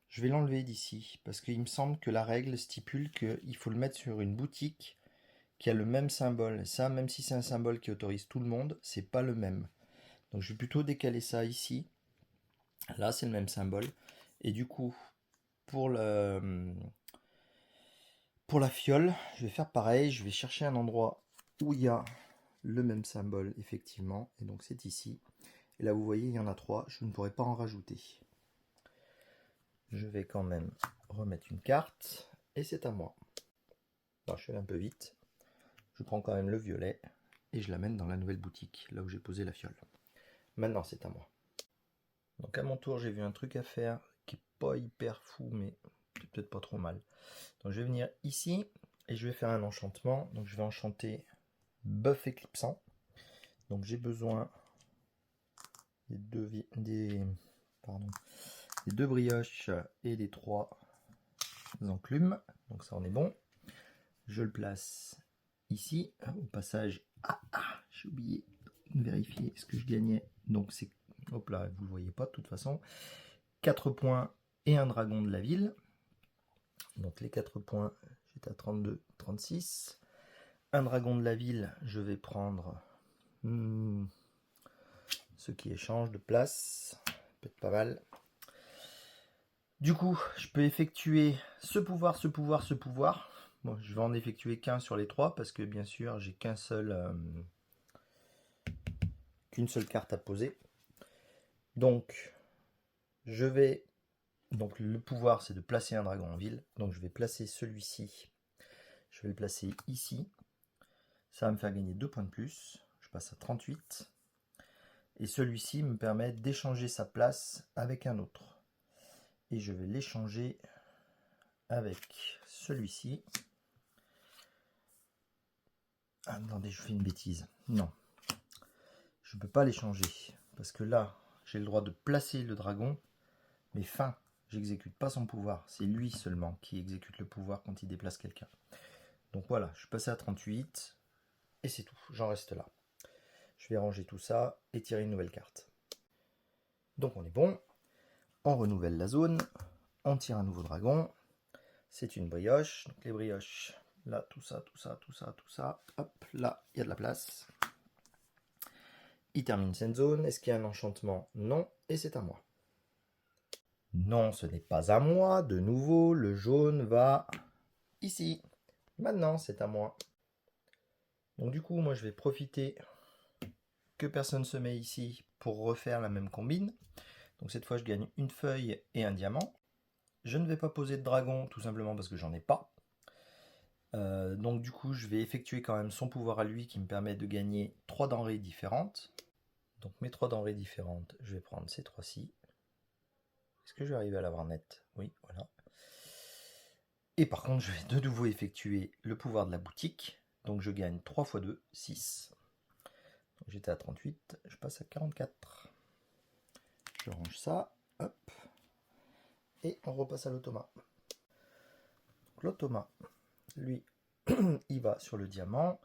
je vais l'enlever d'ici. Parce qu'il me semble que la règle stipule qu'il faut le mettre sur une boutique qui a le même symbole. Et ça, même si c'est un symbole qui autorise tout le monde, c'est pas le même. Donc je vais plutôt décaler ça ici. Là, c'est le même symbole. Et du coup, pour pour la fiole, je vais faire pareil. Je vais chercher un endroit où il y a le même symbole, effectivement. Et donc c'est ici. Et là, vous voyez, il y en a 3. Je ne pourrai pas en rajouter. Je vais quand même remettre une carte. Et c'est à moi. Alors, je fais un peu vite. Je prends quand même le violet. Et je l'amène dans la nouvelle boutique, là où j'ai posé la fiole. Maintenant, c'est à moi. Donc à mon tour, j'ai vu un truc à faire qui est pas hyper fou, mais c'est peut-être pas trop mal. Donc je vais venir ici et je vais faire un enchantement. Donc je vais enchanter Buff Éclipsant. Donc j'ai besoin des deux brioches et des 3 enclumes. Donc ça en est bon. Je le place ici. Au passage, j'ai oublié de vérifier ce que je gagnais. Donc c'est, hop là, vous le voyez pas de toute façon. 4 points et un dragon de la ville. Donc les 4 points, j'étais à 32, 36. Un dragon de la ville, je vais prendre ce qui échange de place. Peut-être pas mal. Du coup, je peux effectuer ce pouvoir, ce pouvoir, ce pouvoir. Bon, je vais en effectuer qu'un sur les 3 parce que bien sûr, j'ai qu'une seule carte à poser. Donc, je vais. Donc, le pouvoir, c'est de placer un dragon en ville. Donc, je vais placer celui-ci. Je vais le placer ici. Ça va me faire gagner 2 points de plus. Je passe à 38. Et celui-ci me permet d'échanger sa place avec un autre. Et je vais l'échanger avec celui-ci. Ah, attendez, je fais une bêtise. Non. Je ne peux pas l'échanger. Parce que là, j'ai le droit de placer le dragon. Mais j'exécute pas son pouvoir. C'est lui seulement qui exécute le pouvoir quand il déplace quelqu'un. Donc voilà, je suis passé à 38. Et c'est tout. J'en reste là. Je vais ranger tout ça et tirer une nouvelle carte. Donc on est bon. On renouvelle la zone. On tire un nouveau dragon. C'est une brioche. Donc les brioches, là, tout ça, tout ça, tout ça, tout ça. Hop, là, il y a de la place. Il termine cette zone. Est-ce qu'il y a un enchantement? Non. Et c'est à moi. Non, ce n'est pas à moi. De nouveau, le jaune va ici. Maintenant, c'est à moi. Donc du coup, moi, je vais profiter que personne se met ici pour refaire la même combine. Donc cette fois, je gagne une feuille et un diamant. Je ne vais pas poser de dragon, tout simplement parce que j'en ai pas. Donc du coup, je vais effectuer quand même son pouvoir à lui qui me permet de gagner 3 denrées différentes. Donc mes 3 denrées différentes, je vais prendre ces 3-ci. Est-ce que je vais arriver à l'avoir net? Oui, voilà. Et par contre, je vais de nouveau effectuer le pouvoir de la boutique. Donc je gagne 3 x 2, 6. J'étais à 38, je passe à 44. Je range ça, hop. Et on repasse à l'automa. L'automa, lui, il va sur le diamant.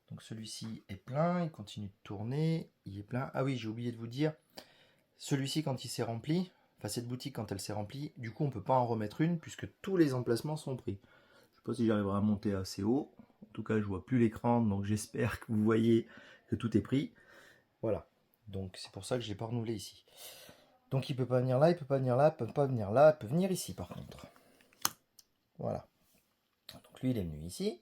Donc celui-ci est plein, il continue de tourner, il est plein. Ah oui, j'ai oublié de vous dire, celui-ci quand il s'est rempli, enfin cette boutique quand elle s'est remplie, du coup on peut pas en remettre une puisque tous les emplacements sont pris. Je sais pas si j'arriverai à monter assez haut. En tout cas, je vois plus l'écran, donc j'espère que vous voyez que tout est pris. Voilà. Donc c'est pour ça que je l'ai pas renouvelé ici. Donc il peut pas venir là, il peut pas venir là, il peut pas venir là, il peut venir ici par contre. Voilà. Donc lui il est venu ici.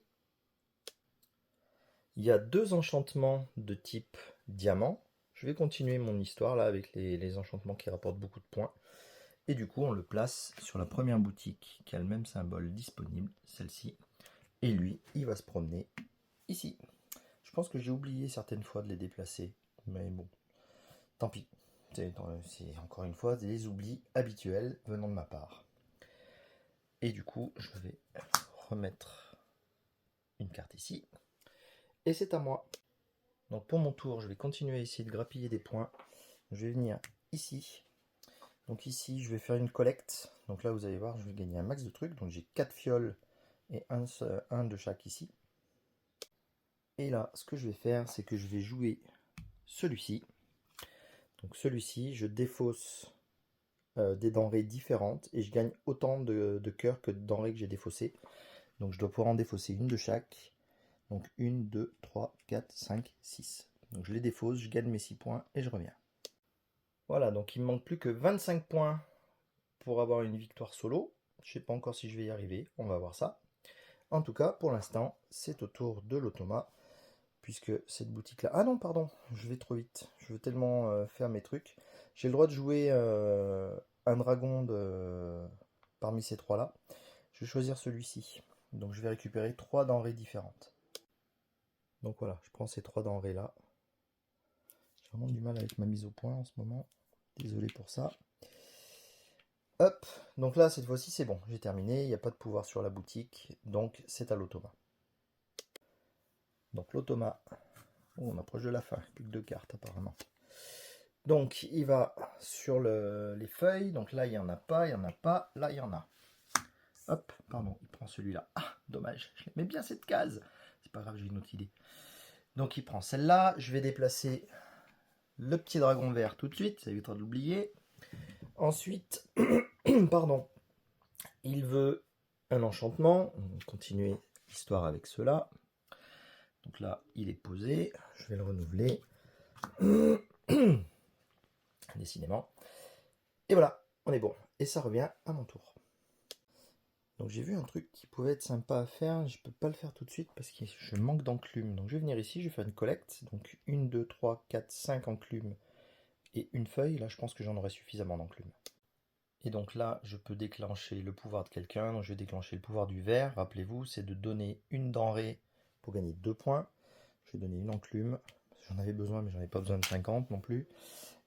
Il y a 2 enchantements de type diamant. Je vais continuer mon histoire là avec les enchantements qui rapportent beaucoup de points. Et du coup on le place sur la première boutique qui a le même symbole disponible, celle-ci. Et lui, il va se promener ici. Je pense que j'ai oublié certaines fois de les déplacer. Mais bon, tant pis. C'est encore une fois des oublis habituels venant de ma part. Et du coup, je vais remettre une carte ici. Et c'est à moi. Donc pour mon tour, je vais continuer à essayer de grappiller des points. Je vais venir ici. Donc ici, je vais faire une collecte. Donc là, vous allez voir, je vais gagner un max de trucs. Donc j'ai 4 fioles et un de chaque ici. Et là, ce que je vais faire, c'est que je vais jouer celui-ci. Donc celui-ci, je défausse des denrées différentes et je gagne autant de cœurs que de denrées que j'ai défaussées. Donc je dois pouvoir en défausser une de chaque. Donc 1, 2, 3, 4, 5, 6. Donc je les défausse, je gagne mes 6 points et je reviens. Voilà, donc il me manque plus que 25 points pour avoir une victoire solo. Je ne sais pas encore si je vais y arriver, on va voir ça. En tout cas, pour l'instant, c'est au tour de l'Automa, puisque cette boutique-là... Ah non, pardon, je vais trop vite. Je veux tellement faire mes trucs. J'ai le droit de jouer un dragon parmi ces trois-là. Je vais choisir celui-ci. Donc je vais récupérer 3 denrées différentes. Donc voilà, je prends ces 3 denrées-là. J'ai vraiment du mal avec ma mise au point en ce moment. Désolé pour ça. Hop, donc là, cette fois-ci, c'est bon. J'ai terminé. Il n'y a pas de pouvoir sur la boutique. Donc, c'est à l'Automa. Donc, l'Automa. Oh, on approche de la fin. Plus que 2 cartes, apparemment. Donc, il va sur les feuilles. Donc là, il n'y en a pas. Il n'y en a pas. Là, il y en a. Hop, pardon. Il prend celui-là. Ah, dommage. Je l'aimais bien, cette case. C'est pas grave, j'ai une autre idée. Donc, il prend celle-là. Je vais déplacer le petit dragon vert tout de suite. Ça évitera de l'oublier. Ensuite, pardon, il veut un enchantement. On va continuer l'histoire avec cela. Donc là, il est posé. Je vais le renouveler. Décidément. Et voilà, on est bon. Et ça revient à mon tour. Donc j'ai vu un truc qui pouvait être sympa à faire. Je peux pas le faire tout de suite parce que je manque d'enclumes. Donc je vais venir ici, je vais faire une collecte. Donc 1, 2, 3, 4, 5 enclumes et une feuille. Là, je pense que j'en aurai suffisamment d'enclumes. Et donc là, je peux déclencher le pouvoir de quelqu'un. Donc je vais déclencher le pouvoir du vert. Rappelez-vous, c'est de donner une denrée pour gagner 2 points. Je vais donner une enclume. J'en avais besoin, mais j'en avais pas besoin de 50 non plus.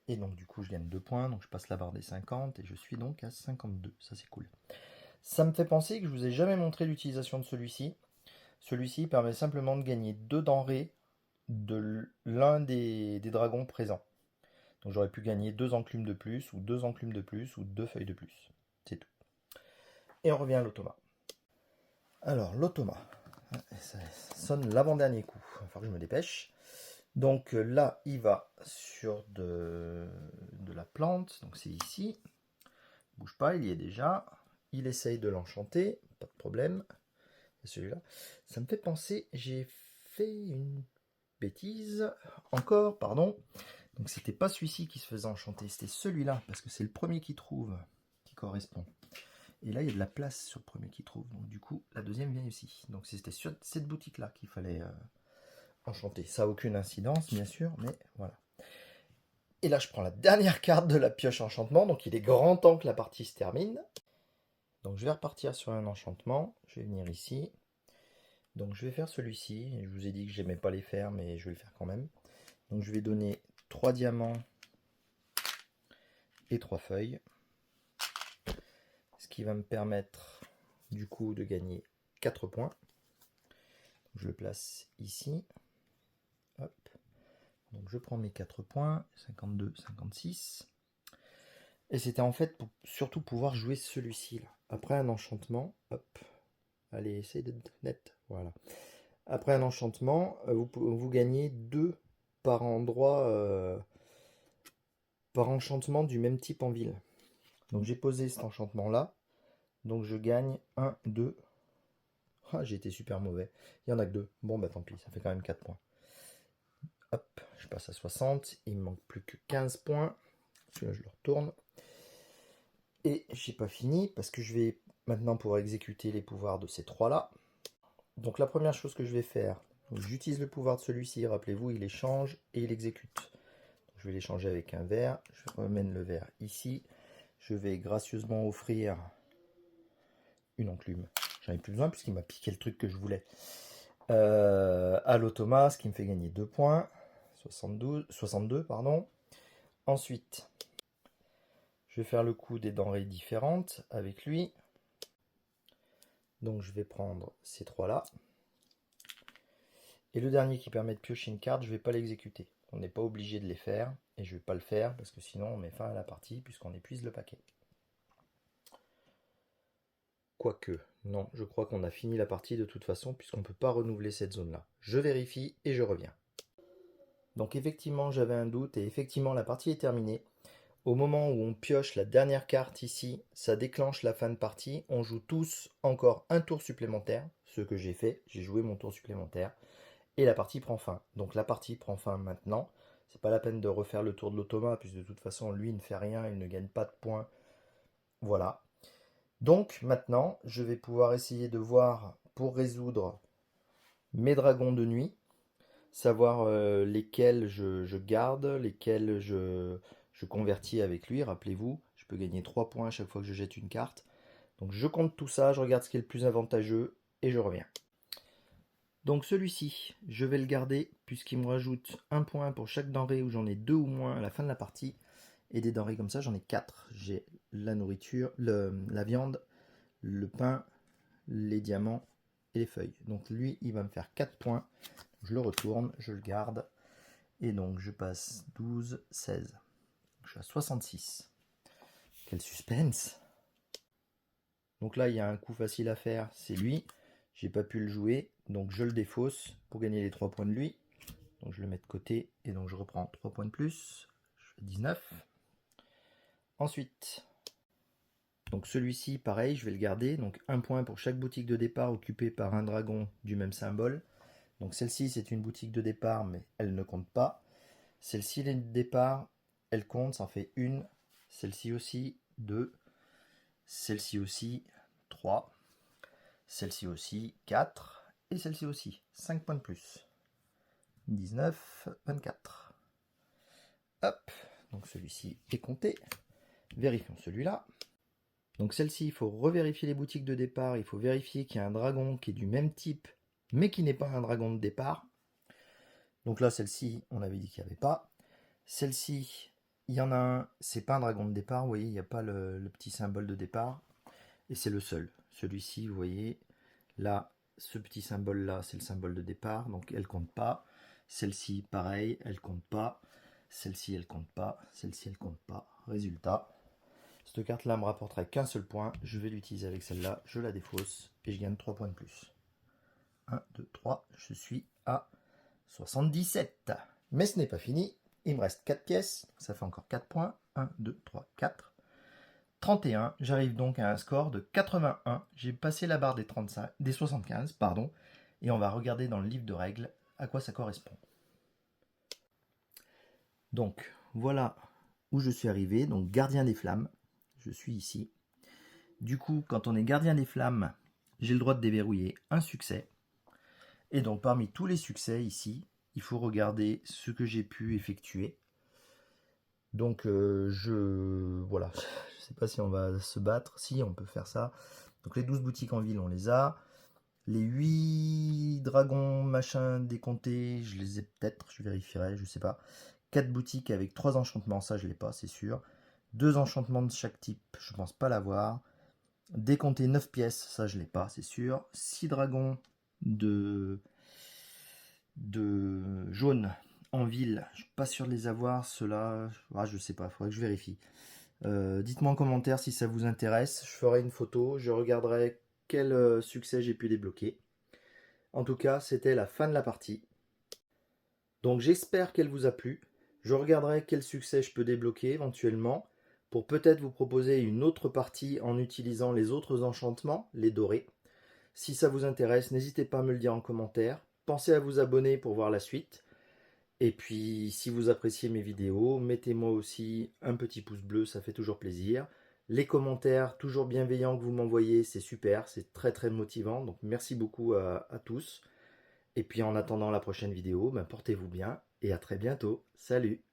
Et donc du coup, je gagne 2 points. Donc je passe la barre des 50 et je suis donc à 52. Ça, c'est cool. Ça me fait penser que je vous ai jamais montré l'utilisation de celui-ci. Celui-ci permet simplement de gagner 2 denrées de l'un des dragons présents. Donc j'aurais pu gagner 2 enclumes de plus, ou 2 enclumes de plus, ou 2 feuilles de plus. C'est tout. Et on revient à l'Automa. Alors, l'Automa. Ça sonne l'avant-dernier coup. Il va falloir que je me dépêche. Donc là, il va sur de la plante. Donc c'est ici. Il bouge pas, il y est déjà. Il essaye de l'enchanter. Pas de problème. Celui-là. Ça me fait penser, j'ai fait une bêtise. Encore, pardon. Donc c'était pas celui-ci qui se faisait enchanter, c'était celui-là, parce que c'est le premier qui trouve, qui correspond. Et là, il y a de la place sur le premier qui trouve. Donc du coup, la deuxième vient ici. Donc c'était sur cette boutique-là qu'il fallait enchanter. Ça n'a aucune incidence, bien sûr, mais voilà. Et là, je prends la dernière carte de la pioche enchantement. Donc il est grand temps que la partie se termine. Donc je vais repartir sur un enchantement. Je vais venir ici. Donc je vais faire celui-ci. Je vous ai dit que j'aimais pas les faire, mais je vais le faire quand même. Donc je vais donner 3 diamants et 3 feuilles. Ce qui va me permettre du coup de gagner 4 points. Je le place ici. Hop. Donc je prends mes 4 points. 52, 56. Et c'était en fait pour surtout pouvoir jouer celui-ci là. Après un enchantement. Hop. Allez, essayez d'être net. Voilà. Après un enchantement, vous gagnez 2 par endroit, par enchantement du même type en ville. Donc j'ai posé cet enchantement là. Donc je gagne 1, 2. Ah, j'ai été super mauvais. Il n'y en a que 2. Bon, bah tant pis, ça fait quand même 4 points. Hop, je passe à 60. Il me manque plus que 15 points. Celui-là, je le retourne. Et j'ai pas fini parce que je vais maintenant pouvoir exécuter les pouvoirs de ces 3-là. Donc la première chose que je vais faire, j'utilise le pouvoir de celui-ci. Rappelez-vous, il échange et il exécute. Donc, je vais l'échanger avec un vert. Je remène le vert ici. Je vais gracieusement offrir une enclume. J'en ai plus besoin puisqu'il m'a piqué le truc que je voulais. À l'Automa, ce qui me fait gagner 2 points. 62, pardon. Ensuite, je vais faire le coup des denrées différentes avec lui. Donc je vais prendre ces trois-là. Et le dernier qui permet de piocher une carte, je ne vais pas l'exécuter. On n'est pas obligé de les faire, et je ne vais pas le faire, parce que sinon on met fin à la partie, puisqu'on épuise le paquet. Quoique, non, je crois qu'on a fini la partie de toute façon, puisqu'on ne peut pas renouveler cette zone-là. Je vérifie et je reviens. Donc effectivement, j'avais un doute, et effectivement, la partie est terminée. Au moment où on pioche la dernière carte ici, ça déclenche la fin de partie. On joue tous encore un tour supplémentaire, ce que j'ai fait, j'ai joué mon tour supplémentaire, et la partie prend fin. Donc la partie prend fin maintenant. C'est pas la peine de refaire le tour de l'automa, puisque de toute façon, lui ne fait rien, il ne gagne pas de points. Voilà. Donc maintenant, je vais pouvoir essayer de voir, pour résoudre mes dragons de nuit, savoir lesquels je garde, lesquels je convertis avec lui. Rappelez-vous, je peux gagner 3 points à chaque fois que je jette une carte. Donc je compte tout ça, je regarde ce qui est le plus avantageux et je reviens. Donc celui-ci, je vais le garder puisqu'il me rajoute 1 point pour chaque denrée où j'en ai 2 ou moins à la fin de la partie. Et des denrées comme ça, j'en ai 4. J'ai la nourriture, la viande, le pain, les diamants et les feuilles. Donc lui, il va me faire 4 points. Je le retourne, je le garde. Et donc je passe 12, 16. Je suis à 66. Quel suspense! Donc là, il y a un coup facile à faire, c'est lui. J'ai pas pu le jouer, donc je le défausse pour gagner les 3 points de lui. Donc je le mets de côté, et donc je reprends 3 points de plus. Je fais 19. Ensuite, donc celui-ci, pareil, je vais le garder. Donc 1 point pour chaque boutique de départ occupée par un dragon du même symbole. Donc celle-ci, c'est une boutique de départ, mais elle ne compte pas. Celle-ci, les de départ, elle compte, ça en fait 1. Celle-ci aussi, 2. Celle-ci aussi, 3. Celle-ci aussi, 4. Et celle-ci aussi, 5 points de plus. 19, 24. Hop, donc celui-ci est compté. Vérifions celui-là. Donc celle-ci, il faut revérifier les boutiques de départ. Il faut vérifier qu'il y a un dragon qui est du même type, mais qui n'est pas un dragon de départ. Donc là, celle-ci, on avait dit qu'il n'y avait pas. Celle-ci, il y en a un, c'est pas un dragon de départ, vous voyez, il n'y a pas le petit symbole de départ. Et c'est le seul. Celui-ci, vous voyez, là, ce petit symbole-là, c'est le symbole de départ, donc elle compte pas. Celle-ci, pareil, elle compte pas. Celle-ci, elle compte pas. Celle-ci, elle compte pas. Résultat, cette carte-là me rapporterait qu'un seul point. Je vais l'utiliser avec celle-là, je la défausse et je gagne 3 points de plus. 1, 2, 3, je suis à 77. Mais ce n'est pas fini. Il me reste 4 pièces, ça fait encore 4 points. 1, 2, 3, 4. 31, j'arrive donc à un score de 81. J'ai passé la barre des 75, pardon, et on va regarder dans le livre de règles à quoi ça correspond. Donc, voilà où je suis arrivé, donc gardien des flammes. Je suis ici. Du coup, quand on est gardien des flammes, j'ai le droit de déverrouiller un succès. Et donc, parmi tous les succès ici, il faut regarder ce que j'ai pu effectuer. Donc, voilà, je sais pas si on va se battre. Si, on peut faire ça. Donc, les 12 boutiques en ville, on les a. Les 8 dragons machin décomptés, je les ai peut-être, je vérifierai, je sais pas. 4 boutiques avec 3 enchantements, ça je l'ai pas, c'est sûr. 2 enchantements de chaque type, je pense pas l'avoir. Décompter 9 pièces, ça je l'ai pas, c'est sûr. 6 dragons de jaune en ville, je suis pas sûr de les avoir. Ceux-là, je sais pas, faudrait que je vérifie. Dites-moi en commentaire si ça vous intéresse. Je ferai une photo, je regarderai quel succès j'ai pu débloquer. En tout cas, c'était la fin de la partie. Donc j'espère qu'elle vous a plu. Je regarderai quel succès je peux débloquer éventuellement pour peut-être vous proposer une autre partie en utilisant les autres enchantements, les dorés. Si ça vous intéresse, n'hésitez pas à me le dire en commentaire. Pensez à vous abonner pour voir la suite. Et puis, si vous appréciez mes vidéos, mettez-moi aussi un petit pouce bleu, ça fait toujours plaisir. Les commentaires toujours bienveillants que vous m'envoyez, c'est super, c'est très très motivant. Donc merci beaucoup à tous. Et puis en attendant la prochaine vidéo, portez-vous bien et à très bientôt. Salut!